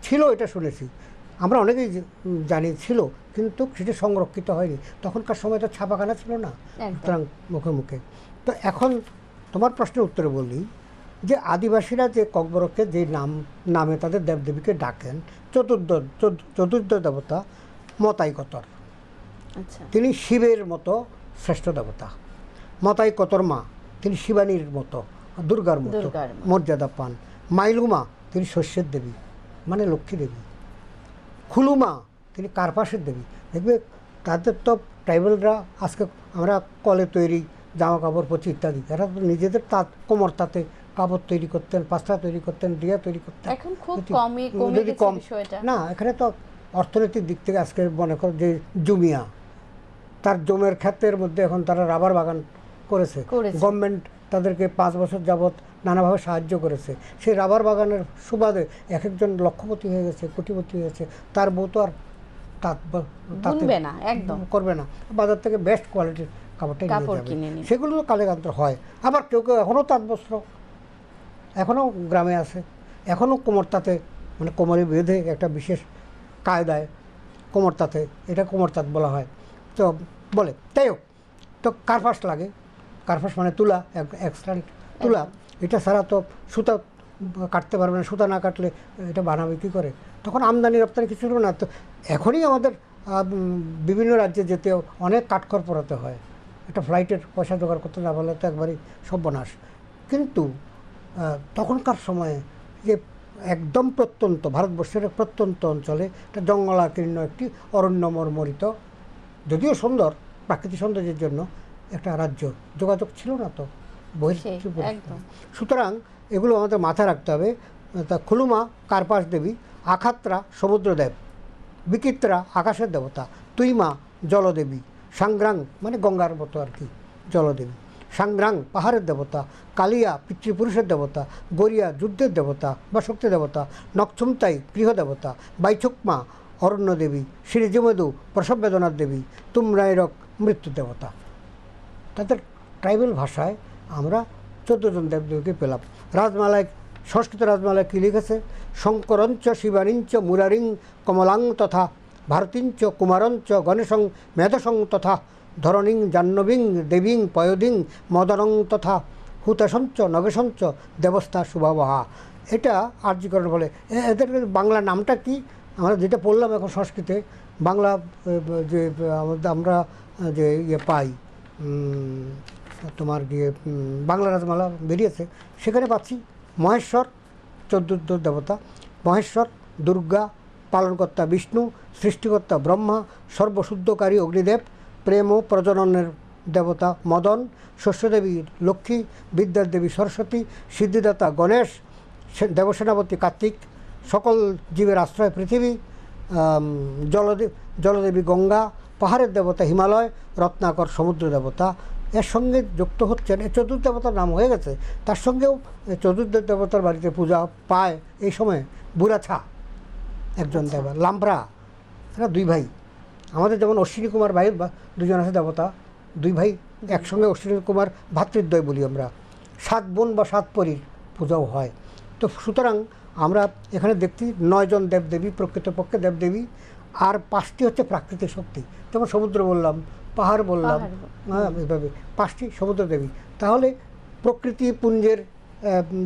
Speaker 2: ছিল এটা শুনেছি, আমরা অনেকেই জানি ছিল, কিন্তু সেটা সংরক্ষিত হয়নি। তখনকার সময় তো ছাপাখানা ছিল না, সুতরাং মুখে মুখে। তো এখন তোমার প্রশ্নের উত্তরে বলি যে আদিবাসীরা যে ককবরককে যে নামে তাদের দেবদেবীকে ডাকেন, চতুর্থ দেবতা মতাই কতর। তিনি শিবের মতো শ্রেষ্ঠ দেবতা। মতাই কতর মা, তিনি শিবানীর মতো, দুর্গার মতো মর্যাদা পান। মাইলুমা, তিনি শস্যের দেবী, মানে লক্ষ্মী দেবী। খুলুমা, তিনি কার্পাসের দেবী। দেখবে তাদের তো ট্রাইবেলরা আজকে আমরা কলে তৈরি জামা কাপড় পচি ইত্যাদি, এরা তো নিজেদের তাঁত কোমর তাঁতে কাপড় তৈরি করতেন, পাস্তা তৈরি করতেন, ডিয়া তৈরি করতেন।
Speaker 1: এখন খুব যদি কম
Speaker 2: না, এখানে তো অর্থনৈতিক দিক থেকে আজকে মনে করো যে জুমিয়া, তার জমের ক্ষেত্রের মধ্যে এখন তারা রাবার বাগান করেছে। গভর্নমেন্ট তাদেরকে 5 বছর যাবৎ নানাভাবে সাহায্য করেছে। সেই রাবার বাগানের সুবাদে এক একজন লক্ষপতি হয়ে গেছে, কোটিপতি হয়েছে। তার বউ তো আর করবে না, বাজার থেকে বেস্ট কোয়ালিটির কাপড়টাই নিয়ে যাবে। সেগুলো কালেকান্তর হয়। আবার কেউ কেউ এখনও তাঁত বস্ত্র এখনও গ্রামে আছে, এখনও কোমরতাতে মানে কোমরে বেঁধে একটা বিশেষ কায়দায় কোমরতাতে, এটা কোমরতাঁত বলা হয় তো বলে। তাই হোক, তো কার্পাস লাগে, কার্পাস মানে তুলা, এক্সট্রা তুলা, এটা ছাড়া তো সুতা কাটতে পারবে না, সুতা না কাটলে এটা বানাবে কী করে। তখন আমদানি রপ্তানি কিছু ছিল না, তো এখনই আমাদের বিভিন্ন রাজ্যে যেতে অনেক কাঠখড় পোড়াতে হয়, একটা ফ্লাইটের পয়সা জোগাড় করতে না পারলে তো একবারই সর্বনাশ। কিন্তু তখনকার সময়ে যে একদম প্রত্যন্ত ভারতবর্ষের প্রত্যন্ত অঞ্চলে একটা জঙ্গলাকীর্ণ একটি অরণ্য মর্মরিত, যদিও সুন্দর প্রাকৃতিক সৌন্দর্যের জন্য একটা রাজ্য, যোগাযোগ ছিল না তো সুতরাং এগুলো আমাদের মাথায় রাখতে হবে। তা খুলুমা কার্পাস দেবী, আখাত্রা সমুদ্রদেব, বিচিত্রা আকাশের দেবতা, তুইমা জলদেবী, সাংগ্রাং মানে গঙ্গার মতো আর কি জলদেবী, সাংগ্রাং পাহাড়ের দেবতা, কালিয়া পিতৃপুরুষের দেবতা, গরিয়া যুদ্ধের দেবতা বা শক্তি দেবতা, নকছুমতাই গৃহ দেবতা, বাইছুকমা অরণ্য দেবী, শ্রীজিমেদু প্রসব বেদনার দেবী, তুমরাইরক মৃত্যু দেবতা। তাদের ট্রাইবেল ভাষায় আমরা 14 জন দেবদেবীকে পেলাম। রাজমালায়, সংস্কৃত রাজমালায় কী লিখেছে? শঙ্করঞ্চ শিবানীঞ্চ মুরারিং কমলাং তথা ভারতীঞ্চ কুমারঞ্চ গণেশং মেধসং তথা ধরণিং জাহ্নবীং দেবীং পয়দিং মদনং তথা হুতাসঞ্চ নগেশঞ্চ দেবস্থা শুভাবহা। এটা আর্যিকরণ বলে। এদের বাংলা নামটা কি? আমরা যেটা পড়লাম এখন সংস্কৃতে, বাংলা যে আমরা যে ইয়ে পাই তোমার গিয়ে বাংলা রাজমালা বেরিয়েছে, সেখানে পাচ্ছি মহেশ্বর 14 দেবতা, মহেশ্বর, দুর্গা, পালনকর্তা বিষ্ণু, সৃষ্টিকর্তা ব্রহ্মা, সর্বশুদ্ধকারী অগ্নিদেব, প্রেম ও প্রজননের দেবতা মদন, শস্যদেবী লক্ষ্মী, বিদ্যার দেবী সরস্বতী, সিদ্ধিদাতা গণেশ, দেবসেনাপতি কার্তিক, সকল জীবের আশ্রয় পৃথিবী, জলদেবী গঙ্গা, পাহাড়ের দেবতা হিমালয়, রত্নাকর সমুদ্র দেবতা। এর সঙ্গে যুক্ত হচ্ছেন এই 14 দেবতার নাম হয়ে গেছে, তার সঙ্গেও 14 দেবতার বাড়িতে পূজা পায় এই সময় বুড়াছা একজন দেবতা, লাম্বরা, এরা 2 ভাই। আমাদের যেমন অশ্বিনী কুমার ভাই 2জন আছে দেবতা, 2 ভাই একসঙ্গে অশ্বিনী কুমার ভাতৃদ্বয় বলি আমরা। 7 বোন বা 7 পরীর পূজাও হয়। তো সুতরাং আমরা এখানে দেখছি 9 জন দেবদেবী প্রকৃতপক্ষে দেবদেবী, আর 5টি হচ্ছে প্রাকৃতিক শক্তি, যেমন সমুদ্র বললাম, পাহাড় বললাম, হ্যাঁ এইভাবে 5টি সমুদ্র দেবী। তাহলে প্রকৃতি পুঞ্জের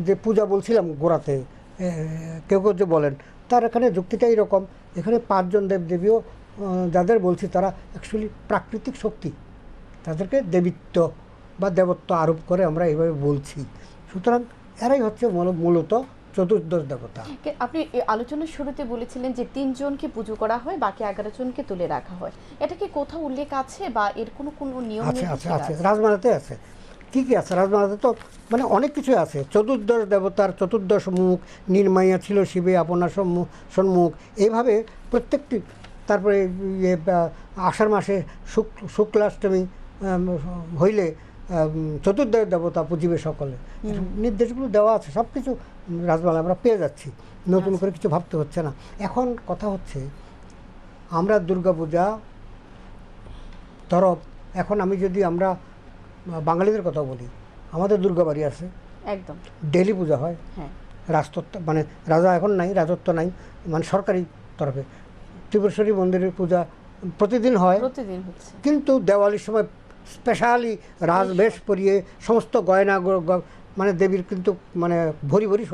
Speaker 2: যে পূজা বলছিলাম গোড়াতে, কেউ কেউ যে বলেন, তার এখানে যুক্তিটা এইরকম। এখানে 5 জন দেবদেবীও যাদের বলছি তারা অ্যাকচুয়ালি প্রাকৃতিক শক্তি, তাদেরকে দেবীত্ব বা দেবত্ব আরোপ করে আমরা এইভাবে বলছি। সুতরাং এরাই হচ্ছে মূলত 14 দেবতা।
Speaker 1: আপনি আলোচনার শুরুতে বলেছিলেন যে 3 জনকে পুজো করা হয়, বাকি 11 জনকে তুলে রাখা হয়। এটা কি কোথাও উল্লেখ আছে বা এর কোনো নিয়ম
Speaker 2: আছে? আছে, রাজমালাতে আছে। কী কী আছে রাজমালাতে? তো মানে অনেক কিছু আছে। 14 দেবতার 14 মুখ, নির্মাইয়া ছিল শিবে আপনার সম্মুখ, এইভাবে প্রত্যেকটি। তারপরে আষাঢ় মাসে শুক্লাষ্টমী হইলে 14 দেবতা পুজিবে সকলে, নির্দেশগুলো দেওয়া আছে। সব কিছু রাজমালা আমরা পেয়ে যাচ্ছি, নতুন করে কিছু ভাবতে হচ্ছে না। এখন কথা হচ্ছে আমরা দুর্গাপূজা তরফ, এখন আমি যদি আমরা বাঙালিদের কথা বলি, আমাদের দুর্গাবাড়ি আছে, একদম ডেইলি পূজা হয়। রাজতত্ত্ব মানে রাজা এখন নাই, রাজত্ব নাই, মানে সরকারি তরফে ত্রিপুরেশ্বরী মন্দিরের পূজা প্রতিদিন হয়, কিন্তু দেওয়ালির সময় স্পেশালি রাজবেশ পরিয়ে সমস্ত গয়না মানে দেবীর কিন্তু মানে ভরি ভরি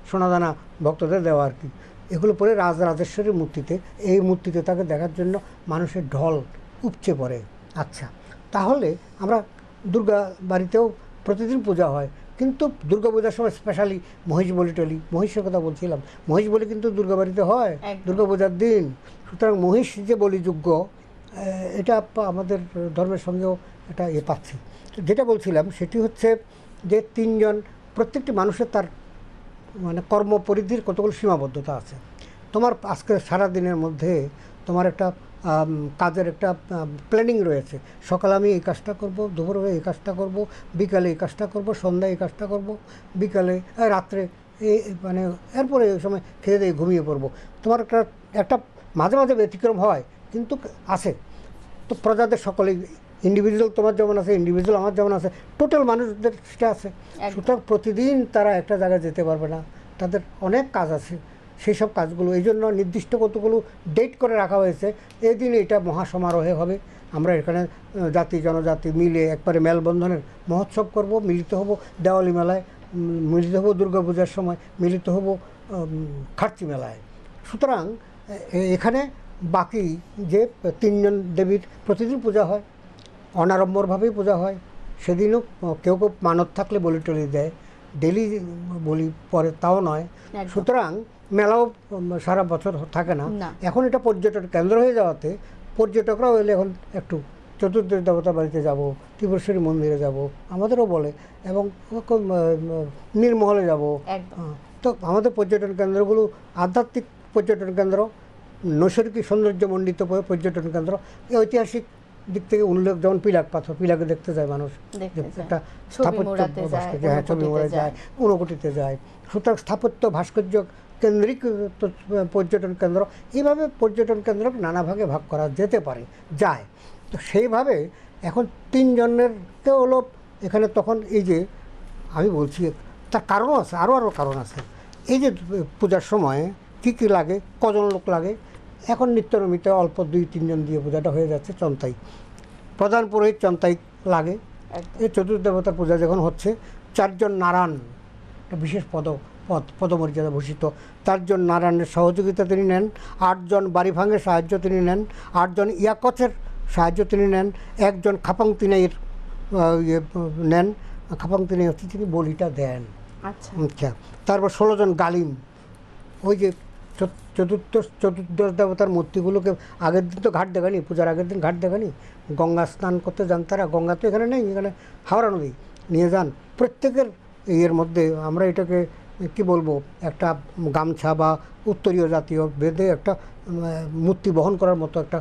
Speaker 2: সোনাদানা ভক্তদের দেওয়া আর কি, এগুলো পরে রাজরাজেশ্বরীর মূর্তিতে, এই মূর্তিতে তাকে দেখার জন্য মানুষের ঢল উপচে পড়ে। আচ্ছা, তাহলে আমরা দুর্গা বাড়িতেও প্রতিদিন পূজা হয়, কিন্তু দুর্গা পূজার সময় স্পেশালি মহিষ বলি টলি, মহিষের কথা বলছিলাম, মহিষ বলি কিন্তু দুর্গা বাড়িতে হয় দুর্গা পূজার দিন। সুতরাং মহিষ যে বলিযোগ্য, এটা আমাদের ধর্মের সঙ্গেও এটা পাচ্ছি। যেটা বলছিলাম সেটি হচ্ছে যে 3 জন, প্রত্যেকটি মানুষের তার মানে কর্মপরিধির কতগুলো সীমাবদ্ধতা আছে। তোমার আজকে সারাদিনের মধ্যে তোমার একটা কাজের একটা প্ল্যানিং রয়েছে। সকালে আমি এই কাজটা করব, দুপুরে এই কাজটা করব, বিকালে এই কাজটা করব, সন্ধ্যায় এই কাজটা করব, বিকালে রাত্রে এই মানে এরপরে এই সময় খেয়ে দিয়ে ঘুমিয়ে পড়বো। তোমার একটা মাঝে মাঝে ব্যতিক্রম হয়, কিন্তু আছে। তো প্রজাদের সকলেই ইন্ডিভিজুয়াল, তোমার যেমন আছে ইন্ডিভিজুয়াল, আমার যেমন আছে, টোটাল মানুষদের সেটা আছে। সুতরাং প্রতিদিন তারা একটা জায়গায় যেতে পারবে না, তাদের অনেক কাজ আছে, সেই সব কাজগুলো এই জন্য নির্দিষ্ট কতগুলো ডেট করে রাখা হয়েছে। এই দিনে এটা মহাসমারোহে হবে। আমরা এখানে জাতি জনজাতি মিলে একবারে মেলবন্ধনের মহোৎসব করব, মিলিত হব দেওয়ালি মেলায়, মিলিত হব দুর্গাপূজার সময়, মিলিত হব খার্চি মেলায়। সুতরাং এখানে বাকি যে 3জন দেবীর প্রতিদিন পূজা হয়, অনাড়ম্বরভাবেই পূজা হয়। সেদিনও কেউ কেউ মানত থাকলে বলি টলি দেয়, ডেলি বলি পরে তাও নয়। সুতরাং মেলাও সারা বছর থাকে না। এখন এটা পর্যটন কেন্দ্র হয়ে যাওয়াতে পর্যটকরাও এলে এখন একটু চতুর্দশ দেবতা বাড়িতে যাব, ত্রিপুরেশ্বরী মন্দিরে যাব আমাদেরও বলে, এবং নীরমহলে যাব। তো আমাদের পর্যটন কেন্দ্রগুলো আধ্যাত্মিক পর্যটন কেন্দ্র, নৈসর্গিক সৌন্দর্যমণ্ডিত পর্যটন কেন্দ্র, ঐতিহাসিক দিক থেকে উল্লেখ, যেমন পিলাক পাথর, পিলাকে দেখতে যায় মানুষ, একটা স্থাপত্য ভাস্কর্য, হ্যাঁ ছবি মোড়া যায়, ঊনকোটিতে যায়। সুতরাং স্থাপত্য ভাস্কর্য কেন্দ্রিক পর্যটন কেন্দ্র, এইভাবে পর্যটন কেন্দ্র নানা ভাগে ভাগ করা যেতে পারে, যায়। তো সেইভাবে এখন 3 জনেরকেও হলো এখানে। তখন এই যে আমি বলছি তার কারণও আছে, আরও কারণ আছে। এই যে পূজার সময় কী কী লাগে, কজন লোক লাগে, এখন নিত্যনমিত অল্প 2-3 জন দিয়ে পূজাটা হয়ে যাচ্ছে। চন্তাই, প্রধান পুরোহিত চন্তাই লাগে। এই চতুর্দেবতার পূজা যখন হচ্ছে 4 জন নারায়ণ, একটা বিশেষ পদমর্যাদা ভূষিত 4 জন নারায়ণের সহযোগিতা তিনি নেন, 8 জন বাড়ি ভাঙের সাহায্য তিনি নেন, 8 জন ইয়াকচের সাহায্য তিনি নেন, 1 জন খাপাং তিনাইয়ের নেন। খাপাং তিনাই হচ্ছে তিনি বলিটা দেন। আচ্ছা, তারপর 16 জন গালিম। ওই যে চতুর্দশ দেবতার মূর্তিগুলোকে আগের দিন তো ঘাট দেখানি, পূজার আগের দিন ঘাট দেখানি, গঙ্গা স্নান করতে যান তারা। গঙ্গা তো এখানে নেই, এখানে হাওড়া নদী, নিয়ে যান। প্রত্যেকের ইয়ের মধ্যে আমরা এটাকে কি বলবো, একটা গামছা বা উত্তরীয় জাতীয় বেঁধে একটা মূর্তি বহন করার মতো একটা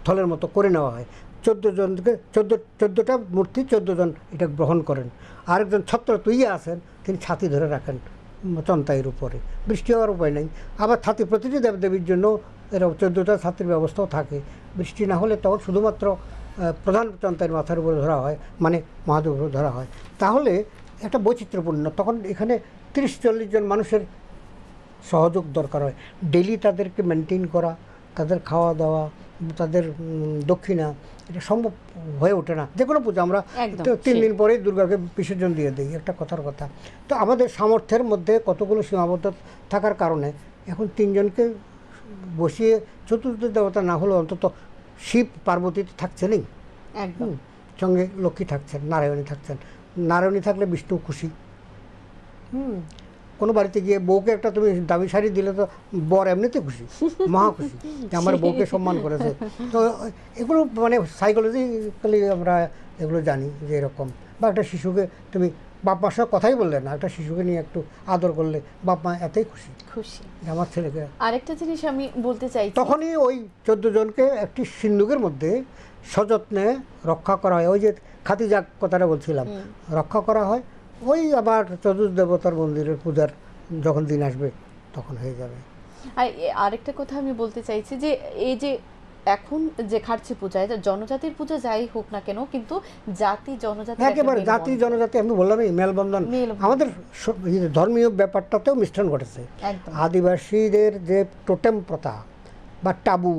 Speaker 2: থলের মতো করে নেওয়া হয়। 14 জনকে 14টা মূর্তি 14 জন এটা গ্রহণ করেন। আরেকজন ছত্র তুইয়া আছেন, তিনি ছাতি ধরে রাখেন চন্তাইয়ের উপরে, বৃষ্টি হওয়ার উপায় নেই। আবার ছাতি প্রতিটি দেবদেবীর জন্য এরা 14টা ছাতির ব্যবস্থাও থাকে। বৃষ্টি না হলে তখন শুধুমাত্র প্রধান চন্তাইয়ের মাথার উপরে ধরা হয়, মানে মহাদেবের উপরে ধরা হয়। তাহলে একটা বৈচিত্র্যপূর্ণ, তখন এখানে 30-40 জন মানুষের সহযোগ দরকার হয়। ডেলি তাদেরকে মেনটেন করা, তাদের খাওয়া দাওয়া, তাদের দক্ষিণা, এটা সম্ভব হয়ে ওঠে না। যে কোনো পুজো আমরা 3 দিন পরেই দুর্গাকে বিসর্জন দিয়ে দিই, একটা কথার কথা। তো আমাদের সামর্থ্যের মধ্যে কতগুলো সীমাবদ্ধ থাকার কারণে এখন 3 জনকে বসিয়ে চতুর্থ দেবতা না হলেও অন্তত শিব পার্বতী থাকছেনই, সঙ্গে লক্ষ্মী থাকছেন, নারায়ণী থাকছেন। নারায়ণী থাকলে বিষ্ণু খুশি। কোনো বাড়িতে গিয়ে বউকে একটা তুমি দামি শাড়ি দিলে তো বর এমনিতে খুশি, মহা খুশি যে আমার বউকে সম্মান করেছে। তো এগুলো মানে সাইকোলজিক্যালি আমরা এগুলো জানি যে এরকম। বা একটা শিশুকে তুমি বাপ মার সাথে কথাই বললে না, একটা শিশুকে নিয়ে একটু আদর করলে বাপ মা এতই খুশি আমার ছেলেকে।
Speaker 1: আরেকটা জিনিস আমি বলতে চাই,
Speaker 2: তখনই ওই 14 জনকে একটি সিন্ধুকের মধ্যে সযত্নে রক্ষা করা হয়। ওই যে খাতিজাক কথাটা বলছিলাম, রক্ষা করা হয়। ওই আবার চতুর্দেবতার মন্দিরের পূজার যখন দিন আসবে তখন হয়ে যাবে।
Speaker 1: আর আরেকটা কথা আমি বলতে চাইছি যে এই যে এখন যে খার্চি পূজা, জনজাতির পূজা যাই হোক না কেন, কিন্তু জাতি জনজাতি
Speaker 2: একেবারে জাতি জনজাতি আমি বললাম এই মেলবন্ধন। আমাদের ধর্মীয় ব্যাপারটাতেও মিশ্রণ ঘটেছে। আদিবাসীদের যে টোটেম প্রথা বা টাবু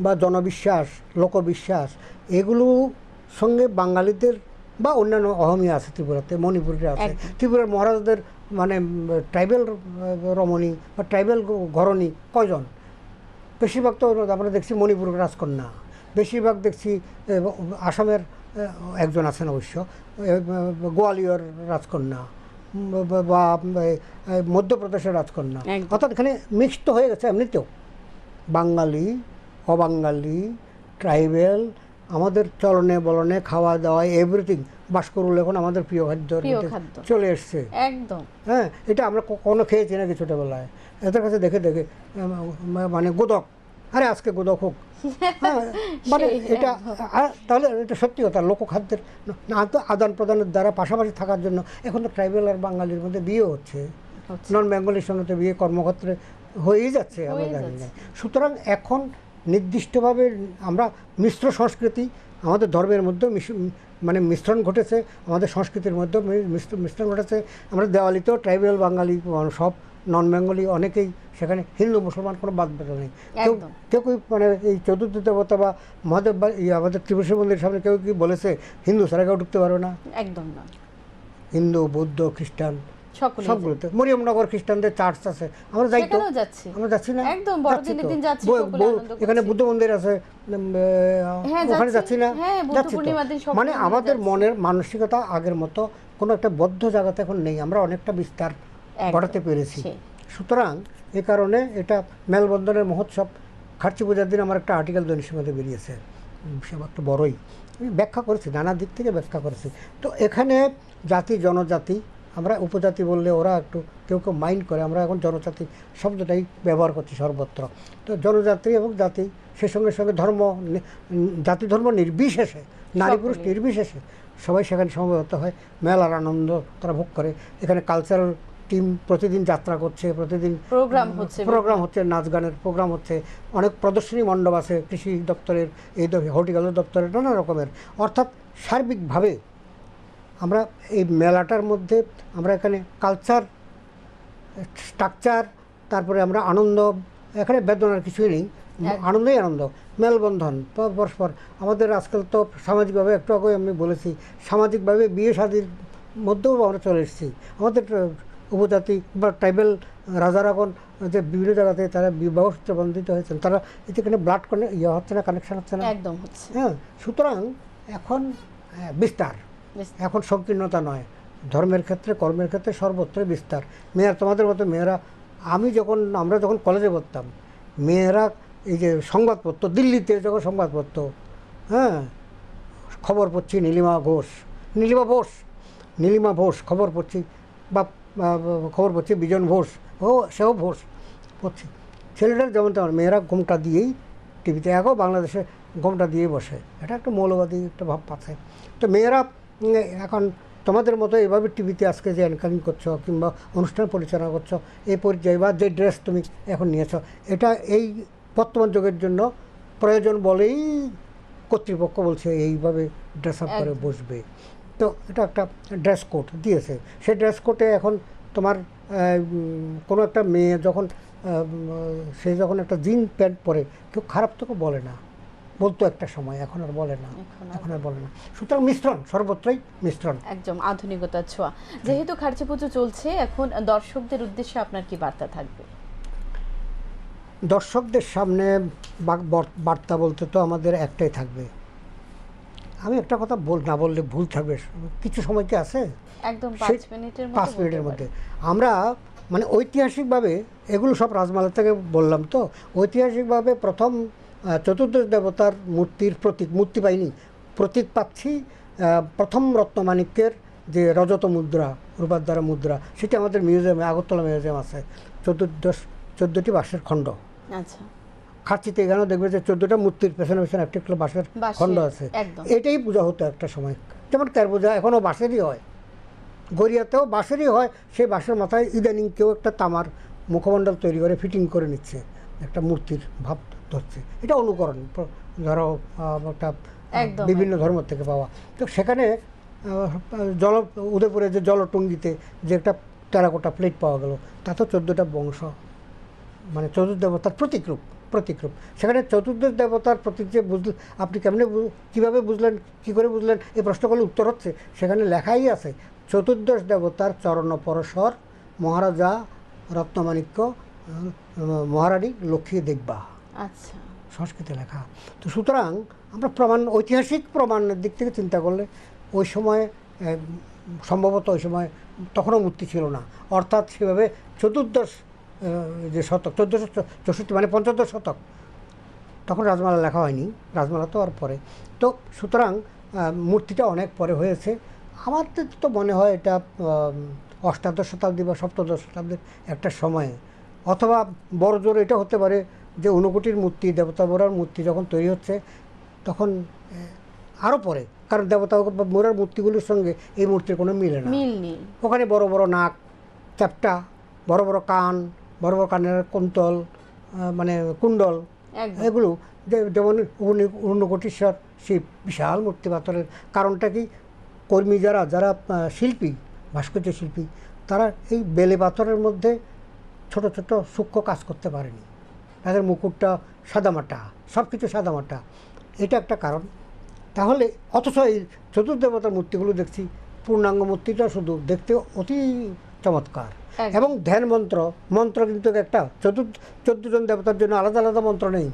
Speaker 2: বা জনবিশ্বাস, লোকবিশ্বাস, এগুলো সঙ্গে বাঙালিদের বা অন্যান্য অহমিয়া আছে, ত্রিপুরাতে মণিপুরে আছে, ত্রিপুরার মহারাজদের মানে ট্রাইবেল রমণী বা ট্রাইবেল ঘরণী কয়জন? বেশিরভাগ তো আমরা দেখছি মণিপুরের রাজকন্যা, বেশিরভাগ দেখছি আসামের একজন আছেন অবশ্য, গোয়ালিয়র রাজকন্যা বা মধ্যপ্রদেশের রাজকন্যা। অর্থাৎ এখানে মিক্সড হয়ে গেছে এমনিতেও বাঙালি, অবাঙালি, ট্রাইবেল, আমাদের চলনে বলনে, খাওয়া দাওয়া, এভরিথিং। বাসকরুল এখন আমাদের প্রিয় খাদ্য চলে এসছে একদম। হ্যাঁ, এটা আমরা কখনো খেয়েছি নাকি ছোটোবেলায়, এদের কাছে দেখে দেখে মানে গোদক, আরে আজকে গোদক হোক, হ্যাঁ মানে এটা। তাহলে এটা সত্যি কথা, লোকখাদ্যের আদান প্রদানের দ্বারা পাশাপাশি থাকার জন্য এখন তো ট্রাইবেল আর বাঙালির মধ্যে বিয়ে হচ্ছে, নন বেঙ্গলির সঙ্গে তো বিয়ে কর্মক্ষেত্রে হয়েই যাচ্ছে আমরা জানি না। সুতরাং এখন নির্দিষ্টভাবে আমরা মিশ্র সংস্কৃতি, আমাদের ধর্মের মধ্যে মানে মিশ্রণ ঘটেছে, আমাদের সংস্কৃতির মধ্যে মিশ্রণ ঘটেছে। আমরা দেওয়ালিতেও ট্রাইবেল বাঙালি সব নন বেঙ্গলি অনেকেই সেখানে, হিন্দু মুসলমান কোনো বাদ বেরো নেই। কেউ
Speaker 1: একদম।
Speaker 2: কেউ কি মানে এই চতুর্থ দেবতা বা মহাদেব বা আমাদের ত্রিপুরেশ্বর মন্দিরের সামনে কেউ কি বলেছে হিন্দু ছাড়া কেউ ঢুকতে পারবে না?
Speaker 1: একদম না,
Speaker 2: হিন্দু, বৌদ্ধ, খ্রিস্টান
Speaker 1: সকলেই
Speaker 2: সবগুলোতে। মরিয়মনগর খ্রিস্টানদের চার্চ আছে, আমরা যাই তো,
Speaker 1: সেখানেও যাচ্ছি।
Speaker 2: আমরা যাচ্ছি না?
Speaker 1: একদম,
Speaker 2: যাচ্ছি
Speaker 1: বড়দিনের
Speaker 2: তো।
Speaker 1: দিন যাচ্ছি,
Speaker 2: বৌ-
Speaker 1: সকলে
Speaker 2: বৌ-
Speaker 1: আনন্দ করছি।
Speaker 2: এখানে বুদ্ধ মন্দির আছে,
Speaker 1: হ্যাঁ,
Speaker 2: ওখানে
Speaker 1: যাচ্ছি।
Speaker 2: যাচ্ছি না?
Speaker 1: হ্যাঁ, বুদ্ধ
Speaker 2: যাচ্ছি তো।
Speaker 1: পূর্ণিমার দিন সকলে
Speaker 2: মানে
Speaker 1: মিলে
Speaker 2: আমাদের
Speaker 1: যাচ্ছি।
Speaker 2: মনের মানসিকতা আগের মতো কোনো একটা বদ্ধ জায়গাতে এখন নেই, আমরা অনেকটা বিস্তার
Speaker 1: একদম,
Speaker 2: ঘটাতে পেরেছি।
Speaker 1: সেই।
Speaker 2: সুতরাং এ কারণে এটা মেলবন্ধনের মহোৎসব। খার্চি পূজার দিন আমার একটা আর্টিকেল দৈনিক সমাজে বেরিয়েছে, সে একটু বড়ই, আমি ব্যাখ্যা করেছি, নানা দিক থেকে ব্যাখ্যা করেছি। তো এখানে জাতি জনজাতি, আমরা উপজাতি বললে ওরা একটু কেউ কেউ মাইন্ড করে, আমরা এখন জনজাতি শব্দটাই ব্যবহার করছি সর্বত্র। তো জনজাতি এবং জাতি, সে সঙ্গে সঙ্গে ধর্ম, জাতি ধর্ম নির্বিশেষে, নারী পুরুষ
Speaker 1: সকলেই।
Speaker 2: নির্বিশেষে সবাই সেখানে সমবেত হয়, মেলার আনন্দ তারা ভোগ করে। এখানে কালচারাল টিম প্রতিদিন যাত্রা করছে, প্রতিদিন
Speaker 1: প্রোগ্রাম হচ্ছে,
Speaker 2: প্রোগ্রাম হচ্ছে, নাচ গানের প্রোগ্রাম হচ্ছে, অনেক প্রদর্শনী মণ্ডপ আছে, কৃষি দপ্তরের, এই হর্টিকালচার দপ্তরের, নানা রকমের। অর্থাৎ সার্বিকভাবে আমরা এই মেলাটার মধ্যে আমরা এখানে কালচার, স্ট্রাকচার, তারপরে আমরা আনন্দ, এখানে বেদনার কিছুই নেই, আনন্দই আনন্দ, মেলবন্ধন পরস্পর। আমাদের আজকাল তো সামাজিকভাবে, একটু আগে আমি বলেছি, সামাজিকভাবে বিয়ে শাদির মধ্যেও আমরা চলে এসেছি। আমাদের উপজাতি বা ট্রাইবেল রাজারা এখন যে বিভিন্ন জায়গাতে তারা বিবাহ সূত্রে বন্ধিত হয়েছেন, তারা এখানে ব্লাড ইয়ে হচ্ছে না, কানেকশন হচ্ছে না,
Speaker 1: একদম হচ্ছে।
Speaker 2: হ্যাঁ। সুতরাং এখন বিস্তার, এখন সংকীর্ণতা নয়, ধর্মের ক্ষেত্রে, কর্মের ক্ষেত্রে সর্বত্র বিস্তার। মেয়েরা, তোমাদের মতো মেয়েরা, আমরা যখন কলেজে পড়তাম, মেয়েরা এই যে সংবাদপত্র, দিল্লিতে যখন সংবাদপত্র, হ্যাঁ, খবর পড়ছি, নীলিমা ঘোষ খবর পড়ছি, বা খবর পড়ছি বিজন ঘোষ, সেও ঘোষ পড়ছি। ছেলেটার যেমন তেমন, মেয়েরা ঘোমটা দিয়েই টিভিতে, এখন বাংলাদেশে ঘোমটা দিয়ে বসে, এটা একটা মৌলবাদী একটা ভাব পাচ্ছে। তো মেয়েরা এখন তোমাদের মতো এভাবে টিভিতে আজকে যে অ্যাঙ্কারিং করছো কিংবা অনুষ্ঠান পরিচালনা করছো, এই পর্যায়ে বা যে ড্রেস তুমি এখন নিয়েছো, এটা এই বর্তমান যুগের জন্য প্রয়োজন বলেই কর্তৃপক্ষ বলছে এইভাবে ড্রেস আপ করে বসবে। তো এটা একটা ড্রেস কোড দিয়েছে, সেই ড্রেস কোডে এখন তোমার কোনো একটা মেয়ে যখন সে যখন একটা জিন প্যান্ট পরে, কেউ খারাপ তোকে বলে না, বলতো একটা সময়, এখন আর বলে না, এখন আর বলে না। সুতরাং মিশ্রণ, সর্বত্রই মিশ্রণ,
Speaker 1: একদম আধুনিকতার ছোঁয়া। যেহেতু খার্চি পুজো চলছে, এখন দর্শকদের উদ্দেশ্যে আপনার কি বার্তা থাকবে?
Speaker 2: দর্শকদের সামনে বার্তা বলতে তো আমাদের একটাই থাকবে। আমি একটা কথা না বললে ভুল থাকবে, কিছু সময় কি আছে,
Speaker 1: একদম 5 মিনিটের মধ্যে,
Speaker 2: 5 মিনিটের মধ্যে আমরা মানে ঐতিহাসিকভাবে, এগুলো সব রাজমালা থেকে বললাম, তো ঐতিহাসিকভাবে প্রথম চতুর্দশ দেবতার মূর্তির মূর্তি পাইনি, প্রতীক পাচ্ছি। প্রথম রত্নমাণিক্যের যে রজত মুদ্রা, রূপাদ্বারা মুদ্রা, সেটা আমাদের মিউজিয়ামে, আগরতলা মিউজিয়াম আছে, 14টি বাঁশের খণ্ড।
Speaker 1: আচ্ছা,
Speaker 2: খার্চিতে এখানেও দেখবে যে 14টা মূর্তির পেছনে পেছনে একটা একটা বাঁশের খণ্ড আছে। এটাই পূজা হতো একটা সময়, যেমন ক্যার পূজা এখনও বাঁশেরই হয়, গড়িয়াতেও বাঁশেরই হয়। সেই বাঁশের মাথায় ইদানিং কেউ একটা তামার মুখমণ্ডল তৈরি করে ফিটিং করে নিচ্ছে, একটা মূর্তির ভাব ধরছে। এটা অনুকরণ, ধরো একটা বিভিন্ন ধর্ম থেকে পাওয়া। তো সেখানে উদয়পুরে যে জলটুঙ্গিতে যে একটা টেরাকোটা প্লেট পাওয়া গেল, তা তো 14টা বংশ, মানে চতুর্দেবতার প্রতীকরূপ। সেখানে চতুর্দশ দেবতার প্রতীক যে আপনি কীভাবে বুঝলেন, কী করে বুঝলেন, এই প্রশ্ন করলে উত্তর হচ্ছে সেখানে লেখাই আছে, চতুর্দশ দেবতার চরণ পরশর মহারাজা রত্নমাণিক্য মহারানী লক্ষ্মী দেখবা।
Speaker 1: আচ্ছা,
Speaker 2: সংস্কৃতে লেখা। তো সুতরাং আমরা ঐতিহাসিক প্রমাণের দিক থেকে চিন্তা করলে ওই সময় সম্ভবত ওই সময় তখনও মূর্তি ছিল না, অর্থাৎ সেভাবে চতুর্দশ যে শতক, 1464 মানে 15 শতক, তখন রাজমালা লেখা হয়নি, রাজমালা তো আর পরে। তো সুতরাং মূর্তিটা অনেক পরে হয়েছে। আমার তো মনে হয় এটা অষ্টাদশ শতাব্দী বা সপ্তদশ শতাব্দীর একটা সময়ে, অথবা বড় জোর এটা হতে পারে যে ঊনকোটির মূর্তি, দেবতা মোড়ার মূর্তি যখন তৈরি হচ্ছে তখন আরও পরে, কারণ দেবতা মোড়ার মূর্তিগুলোর সঙ্গে এই মূর্তির কোনো মিলে না, ওখানে বড় বড় নাক, চ্যাপ্টা, বড় বড় কান, বড় বড় কানের কুন্তল, মানে কুণ্ডল, এগুলো যেমন ঊনকোটিশ্বর শিব, বিশাল মূর্তি পাথরের। কারণটা কি, কর্মী যারা শিল্পী, ভাস্কর্য শিল্পী, তারা এই বেলে পাথরের মধ্যে ছোট ছোট সূক্ষ্ম কাজ করতে পারেনি। তাদের মুকুটটা সাদামাটা, সব কিছু সাদামাটা, এটা একটা কারণ। তাহলে অথচ এই চতুর্দেবতার মূর্তিগুলো দেখছি, পূর্ণাঙ্গ মূর্তিটা শুধু দেখতে অতি চমৎকার। এবং ধ্যান মন্ত্র কিন্তু একটা 14 জন দেবতার জন্য আলাদা আলাদা মন্ত্র নেই,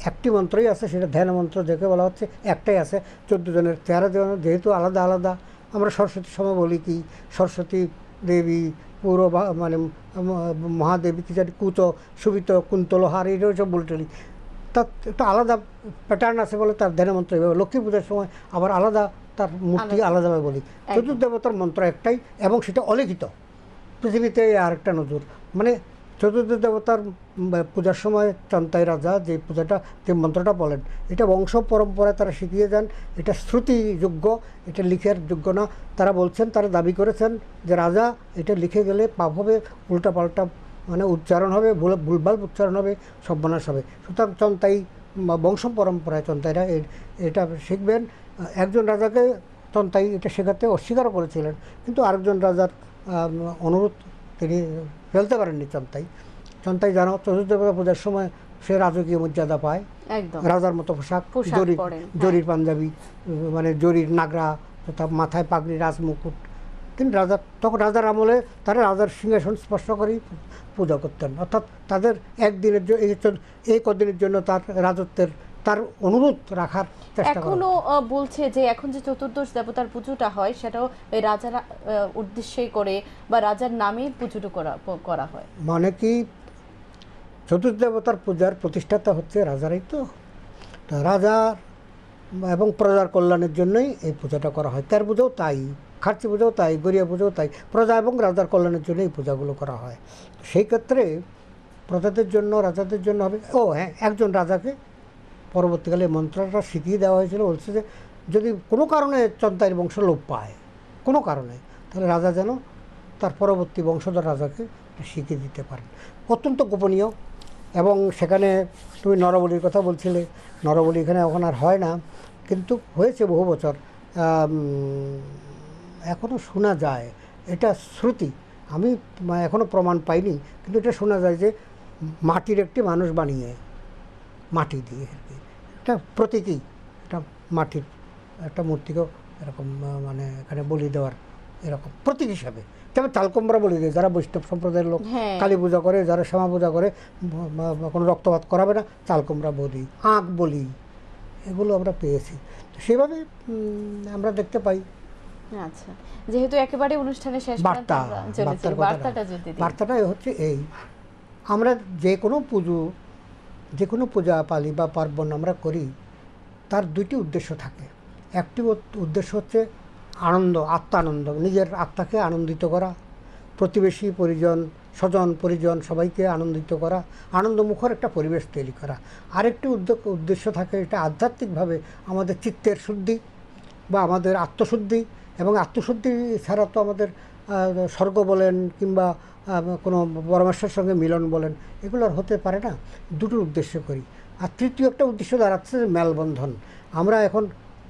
Speaker 2: একটি মন্ত্রই আছে, সেটা ধ্যান মন্ত্র, দেখে বলা হচ্ছে একটাই আছে 14 জনের 13 জন যেহেতু আলাদা আলাদা। আমরা সরস্বতীর সময় বলি কি সরস্বতী দেবী, পুরো মানে মহাদেবী কি জানি কুচ সুবিত কুন্তলহার, এইসব সব বলে টলি, তার একটা আলাদা প্যাটার্ন আছে বলে তার ধ্যান মন্ত্র এভাবে। লক্ষ্মী পূজার সময় আবার আলাদা তার মূর্তি আলাদাভাবে বলি। চতুর্দেবতার মন্ত্র একটাই এবং সেটা অলিখিত। পৃথিবীতে আর একটা নজর, মানে চতুর্দেবতার পূজার সময় চন্তাই রাজা যে পূজাটা, যে মন্ত্রটা বলেন, এটা বংশ পরম্পরায় তারা শিখিয়ে যান, এটা শ্রুতিযোগ্য, এটা লিখের যোগ্য না। তারা বলছেন, তারা দাবি করেছেন যে রাজা এটা লিখে গেলে পাপ হবে, উল্টাপাল্টা মানে উচ্চারণ হবে, ভুলভাল উচ্চারণ হবে, সর্বনাশ হবে। সুতরাং চন্তাই বংশ পরম্পরায় চন্তাইরা এটা শিখবেন। একজন রাজাকে চন্তাই এটা শেখাতে অস্বীকারও করেছিলেন, কিন্তু আরেকজন রাজার অনুরোধ তিনি ফেলতে পারেননি। চন্তাই জানো চতুর্দেবতা পূজার সময় সে রাজকীয় মর্যাদা পায়, রাজার মতো পোশাক, জরির পাঞ্জাবি, মানে জরির নাগরা, তথা মাথায় পাগড়ি, রাজমুকুট। কিন্তু তখন রাজার আমলে তারা রাজার সিংহাসন স্পর্শ করেই পূজা করতেন, অর্থাৎ তাদের একদিনের জন্য, এই কদিনের জন্য তার রাজত্বের তার অনুরোধ রাখার চেষ্টা করে।
Speaker 1: এখনো বলছে যে এখন যে চতুর্দশ দেবতার পুজোটা হয় সেটাও রাজার উদ্দেশ্যে করে বা রাজার নামে পুজোটা করা হয়।
Speaker 2: মানে কি চতুর্দেবতার পূজার প্রতিষ্ঠাতা হচ্ছে রাজারাই, তো রাজার এবং প্রজার কল্যাণের জন্যই এই পূজাটা করা হয়। তার পুজোও তাই, খার্চি পুজোও তাই, গরিয়া পুজোও তাই, প্রজা এবং রাজার কল্যাণের জন্য এই পূজাগুলো করা হয়। সেই ক্ষেত্রে প্রজাদের জন্য, রাজাদের জন্য হবে। হ্যাঁ, একজন রাজাকে পরবর্তীকালে মন্ত্রটা শিখিয়ে দেওয়া হয়েছিল, বলছে যে যদি কোনো কারণে চন্তাইয়ের বংশ লোপ পায়, কোনো কারণে, তাহলে রাজা যেন তার পরবর্তী বংশধর রাজাকে শিখিয়ে দিতে পারেন। অত্যন্ত গোপনীয়। এবং সেখানে তুমি নরবলির কথা বলছিলে, নরবলি এখানে এখন আর হয় না, কিন্তু হয়েছে বহু বছর। এখনও শোনা যায়, এটা শ্রুতি, আমি এখনও প্রমাণ পাইনি, কিন্তু এটা শোনা যায় যে মাটির একটি মানুষ বানিয়ে, মাটি দিয়ে আর কি, একটা প্রতীকী, একটা মাটির একটা মূর্তিকেও এরকম মানে এখানে বলি দেওয়ার এরকম প্রতীক হিসাবে। যেমন চালকুমড়া বলি দেয়, যারা বৈষ্ণব সম্প্রদায়ের লোক কালী পূজা করে, যারা শ্যামা পূজা করে, কোনো রক্তপাত করাবে না, চালকুমড়া বলি, আঁক বলি, এগুলো আমরা পেয়েছি। সেভাবে আমরা দেখতে পাই।
Speaker 1: আচ্ছা, যেহেতু একেবারে অনুষ্ঠানের শেষ
Speaker 2: বার্তাটা হচ্ছে এই, আমরা যে কোনো পূজা পালি বা পার্বণ আমরা করি, তার দুইটি উদ্দেশ্য থাকে। একটি উদ্দেশ্য হচ্ছে আনন্দ, আত্মানন্দ, নিজের আত্মাকে আনন্দিত করা, প্রতিবেশী পরিজন, স্বজন পরিজন সবাইকে আনন্দিত করা, আনন্দমুখর একটা পরিবেশ তৈরি করা। আরেকটি উদ্দেশ্য থাকে, এটা আধ্যাত্মিকভাবে আমাদের চিত্তের শুদ্ধি বা আমাদের আত্মশুদ্ধি। এবং আত্মশুদ্ধি ছাড়া তো আমাদের স্বর্গ বলেন কিংবা কোনো পরমেশ্বরের সঙ্গে মিলন বলেন, এগুলো আর হতে পারে না। দুটোর উদ্দেশ্য করি। আর তৃতীয় একটা উদ্দেশ্য দাঁড়াচ্ছে মেলবন্ধন। আমরা এখন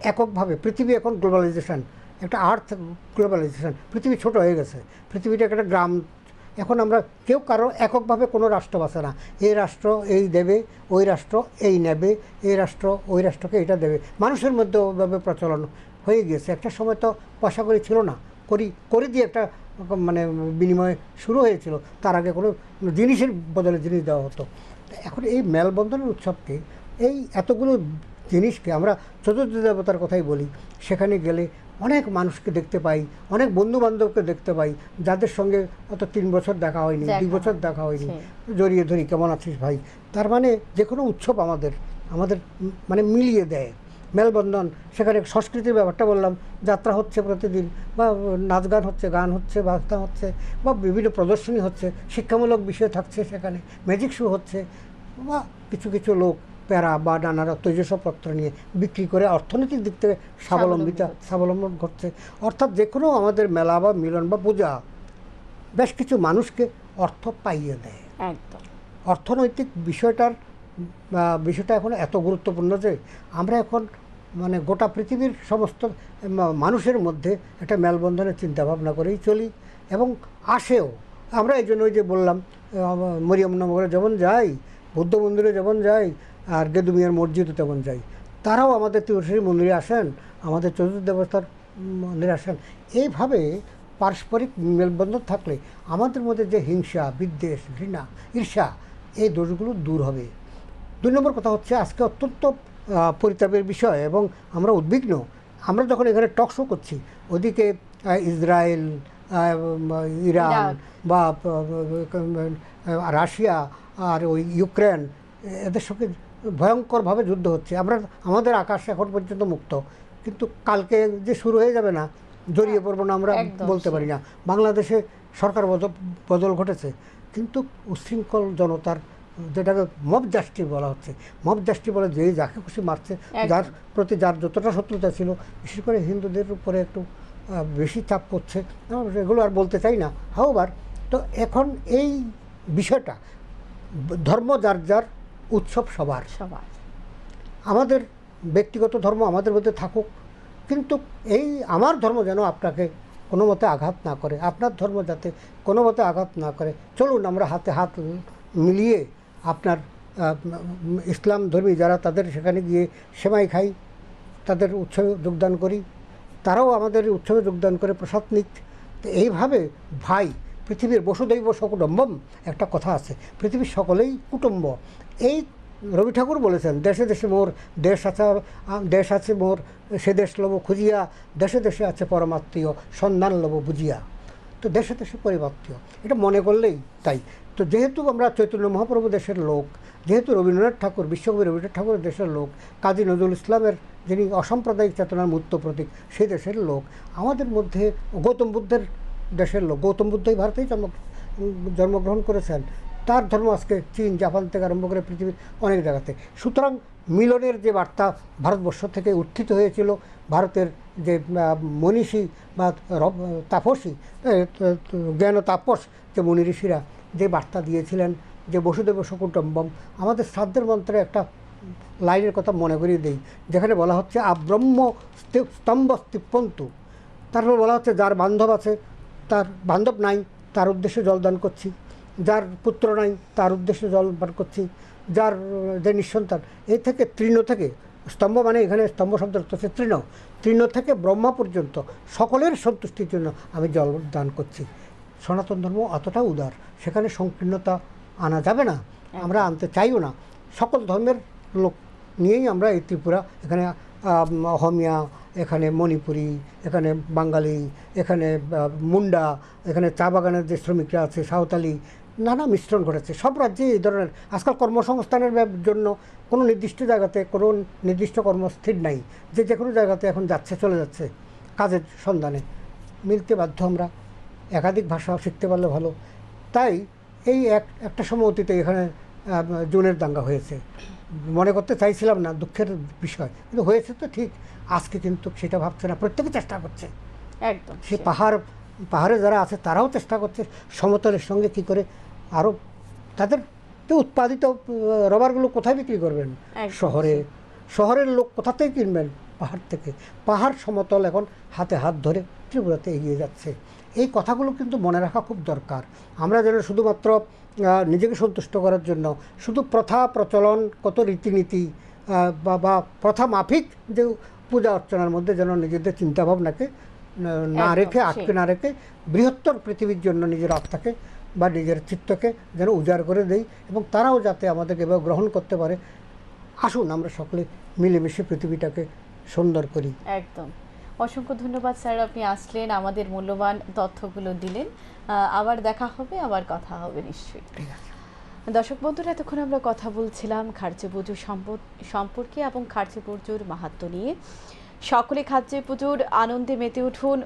Speaker 2: এককভাবে, পৃথিবী এখন গ্লোবালাইজেশন, একটা আর্থ গ্লোবালাইজেশন, পৃথিবী ছোট হয়ে গেছে, পৃথিবীটা একটা গ্রাম। এখন আমরা কেউ কারো এককভাবে কোনো রাষ্ট্র বাঁচে না, এই রাষ্ট্র এই দেবে, ওই রাষ্ট্র এই নেবে, এই রাষ্ট্র ওই রাষ্ট্রকে এটা দেবে। মানুষের মধ্যে ওইভাবে প্রচলন হয়ে গিয়েছে। একটা সময় তো পয়সা করি ছিল না, করি দিয়ে একটা মানে বিনিময় শুরু হয়েছিল, তার আগে কোনো জিনিসের বদলে জিনিস দেওয়া হতো। এখন এই মেলবন্ধনের উৎসবকে, এই এতগুলো জিনিসকে আমরা চতুর্থ দেবতার কথাই বলি, সেখানে গেলে অনেক মানুষকে দেখতে পাই, অনেক বন্ধুবান্ধবকে দেখতে পাই, যাদের সঙ্গে অত 3 বছর দেখা হয়নি, 2 বছর দেখা হয়নি, জড়িয়ে ধরি, কেমন আছিস ভাই। তার মানে যে কোনো উৎসব আমাদের মানে মিলিয়ে দেয়, মেলবন্ধন। সেখানে সংস্কৃতির ব্যাপারটা বললাম, যাত্রা হচ্ছে প্রতিদিন, বা নাচ গান হচ্ছে, গান হচ্ছে, বাজনা হচ্ছে, বা বিভিন্ন প্রদর্শনী হচ্ছে, শিক্ষামূলক বিষয় থাকছে, সেখানে ম্যাজিক শো হচ্ছে, বা কিছু কিছু লোক প্যারা বা নানা তৈজসপত্র নিয়ে বিক্রি করে অর্থনৈতিক দিক থেকে স্বাবলম্বন করছে। অর্থাৎ যে কোনো আমাদের মেলা বা মিলন বা পূজা বেশ কিছু মানুষকে অর্থ পাইয়ে দেয়।
Speaker 1: একদম
Speaker 2: অর্থনৈতিক বিষয়টা এখন এত গুরুত্বপূর্ণ যে আমরা এখন মানে গোটা পৃথিবীর সমস্ত মানুষের মধ্যে একটা মেলবন্ধনের চিন্তাভাবনা করেই চলি এবং আসেও। আমরা এই জন্য ওই যে বললাম মরিয়ম নগরে যেমন যাই, বৌদ্ধ মন্দিরে যেমন যাই, আর গেদুমিয়ার মসজিদে তেমন যাই, তারাও আমাদের ত্রিপুরেশ্বরী মন্দিরে আসেন, আমাদের চতুর্থ দেবতার মন্দিরে আসেন। এইভাবে পারস্পরিক মেলবন্ধন থাকলে আমাদের মধ্যে যে হিংসা, বিদ্বেষ, ঘৃণা, ঈর্ষা, এই দোষগুলো দূর হবে। 2 নম্বর কথা হচ্ছে, আজকে অত্যন্ত পরিতাপের বিষয় এবং আমরা উদ্বিগ্ন। আমরা যখন এখানে টক শো করছি, ওদিকে ইসরায়েল, ইরান বা রাশিয়া আর ওই ইউক্রেন, এদের সঙ্গে ভয়ঙ্করভাবে যুদ্ধ হচ্ছে। আমাদের আকাশ এখন পর্যন্ত মুক্ত, কিন্তু কালকে যে শুরু হয়ে যাবে না, জড়িয়ে পড়বো না আমরা বলতে পারি না। বাংলাদেশে সরকার বদল ঘটেছে, কিন্তু উশৃঙ্খল জনতার, যেটাকে মব জাস্টিস বলা হচ্ছে, মব জাস্টিস বলে যে যাকে খুশি মারছে, যার প্রতি যার যতটা শত্রুতা ছিল, বিশেষ করে হিন্দুদের উপরে একটু বেশি চাপ পড়ছে, এগুলো আর বলতে চাই না। হাওবার তো এখন এই বিষয়টা, ধর্ম যার যার, উৎসব সবার। আমাদের ব্যক্তিগত ধর্ম আমাদের মধ্যে থাকুক, কিন্তু এই আমার ধর্ম যেন আপনাকে কোনো মতে আঘাত না করে, আপনার ধর্ম যাতে কোনো মতে আঘাত না করে। চলুন আমরা হাতে হাত মিলিয়ে আপনার ইসলাম ধর্মী যারা, তাদের সেখানে গিয়ে সেমাই খাই, তাদের উৎসবে যোগদান করি, তারাও আমাদের উৎসবে যোগদান করে প্রসাদ নিক। তো এইভাবে ভাই, পৃথিবীর বসুদৈব সকুটুম্বম একটা কথা আছে, পৃথিবীর সকলেই কুটুম্ব। এই রবি ঠাকুর বলেছেন, দেশে দেশে মোর দেশ আছে মোর, সে দেশ লব খুঁজিয়া, দেশে দেশে আছে পরমাত্মীয়, সন্ধান লব বুঝিয়া। তো দেশে দেশে পরিমাত্মীয়, এটা মনে করলেই তাই। তো যেহেতু আমরা চৈতন্য মহাপ্রভু দেশের লোক, যেহেতু রবীন্দ্রনাথ ঠাকুর, বিশ্বকবি রবীন্দ্রনাথ ঠাকুরের দেশের লোক, কাজী নজরুল ইসলামের যিনি অসাম্প্রদায়িক চেতনার মূর্ত প্রতীক, সেই দেশের লোক, আমাদের মধ্যে গৌতম বুদ্ধের দেশের লোক, গৌতম বুদ্ধই ভারতেই জন্মগ্রহণ করেছেন, তার ধর্ম আজকে চীন, জাপান থেকে আরম্ভ করে পৃথিবীর অনেক জায়গাতে। সুতরাং মিলনের যে বার্তা ভারতবর্ষ থেকে উত্থিত হয়েছিল, ভারতের যে মনীষী বা তাপসী, জ্ঞান তাপস, যে মুনি ঋষিরা যে বার্তা দিয়েছিলেন, যে বসুদেব সকুটুম্বম, আমাদের শ্রাদ্ধের মন্ত্রে একটা লাইনের কথা মনে করিয়ে দেই, যেখানে বলা হচ্ছে আব্রহ্ম স্তম্ভ স্তম্ভন্তু। তারপর বলা হচ্ছে যার বান্ধব আছে, তার বান্ধব নাই, তার উদ্দেশ্যে জলদান করছি, যার পুত্র নাই তার উদ্দেশ্যে জল পান করছি, যার যে নিঃসন্তান, এই থেকে তৃণ থেকে, স্তম্ভ মানে এখানে স্তম্ভ শব্দ হচ্ছে তৃণ, তৃণ থেকে ব্রহ্মা পর্যন্ত সকলের সন্তুষ্টির জন্য আমি জল দান করছি। সনাতন ধর্ম অতটা উদার, সেখানে সংকীর্ণতা আনা যাবে না, আমরা আনতে চাইও না। সকল ধর্মের লোক নিয়েই আমরা এই ত্রিপুরা, এখানে অহমিয়া, এখানে মণিপুরি, এখানে বাঙালি, এখানে মুন্ডা, এখানে চা বাগানের যে শ্রমিকরা আছে, সাঁওতালি, নানা মিশ্রণ ঘটেছে। সব রাজ্যে এই ধরনের আজকাল কর্মসংস্থানের জন্য কোনো নির্দিষ্ট জায়গাতে কোনো নির্দিষ্ট কর্মস্থির নাই, যে কোনো জায়গাতে এখন যাচ্ছে, চলে যাচ্ছে কাজের সন্ধানে। মিলতে বাধ্য আমরা, একাধিক ভাষা শিখতে পারলে ভালো। তাই এই একটা সময় অতীতে এখানে জুনের দাঙ্গা হয়েছে, মনে করতে চাইছিলাম না, দুঃখের বিষয়, কিন্তু হয়েছে তো ঠিক। আজকে কিন্তু সেটা ভাবছে না, প্রত্যেকে চেষ্টা করছে, একদম। সে পাহাড়ে যারা আছে তারাও চেষ্টা করছে সমতলের সঙ্গে কি করে আরও তাদের উৎপাদিত রবারগুলো কোথায় বিক্রি করবেন? শহরের লোক কোথাতেই কিনবেন? পাহাড় থেকে। পাহাড় সমতল এখন হাতে হাত ধরে ত্রিপুরাতে এগিয়ে যাচ্ছে। এই কথাগুলো কিন্তু মনে রাখা খুব দরকার। আমরা যেন শুধুমাত্র নিজেকে সন্তুষ্ট করার জন্য শুধু প্রথা প্রচলন, কত রীতিনীতি বা প্রথা মাফিক যে পূজা অর্চনার মধ্যে যেন নিজেদের চিন্তাভাবনাকে না রেখে, আটকে না রেখে, বৃহত্তর পৃথিবীর জন্য নিজের আত্মাকে বা নিজের চিত্তকে যেন উজাড় করে দেই, এবং তারাও যাতে আমাদেরকে এভাবে গ্রহণ করতে পারে। আসুন আমরা সকলে মিলেমিশে পৃথিবীটাকে সুন্দর করি।
Speaker 1: একদম। অসংখ্য ধন্যবাদ স্যার, আপনি আসলেন, আমাদের মূল্যবান তথ্যগুলো দিলেন। আবার দেখা হবে, আবার কথা হবে নিশ্চয়ই।
Speaker 2: ঠিক আছে
Speaker 1: দর্শক বন্ধুরা, এতক্ষণ আমরা কথা বলছিলাম খার্চে পুজো সম্পর্কে এবং খার্চে পুজোর মাহাত্ম্য নিয়ে। সকলে খার্চে পুজোর আনন্দে মেতে উঠুন,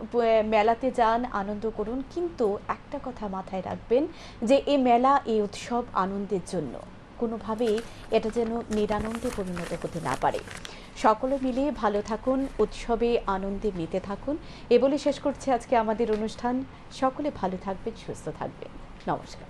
Speaker 1: মেলাতে যান, আনন্দ করুন, কিন্তু একটা কথা মাথায় রাখবেন যে এই মেলা, এই উৎসব আনন্দের জন্য, কোনোভাবেই এটা যেন নিরানন্দে পরিণত হতে না পারে। সকলে মিলে ভালো থাকুন, উৎসবে আনন্দে মেতে থাকুন, এ বলে শেষ করছে আজকে আমাদের অনুষ্ঠান। সকলে ভালো থাকবেন, সুস্থ থাকবেন। নমস্কার।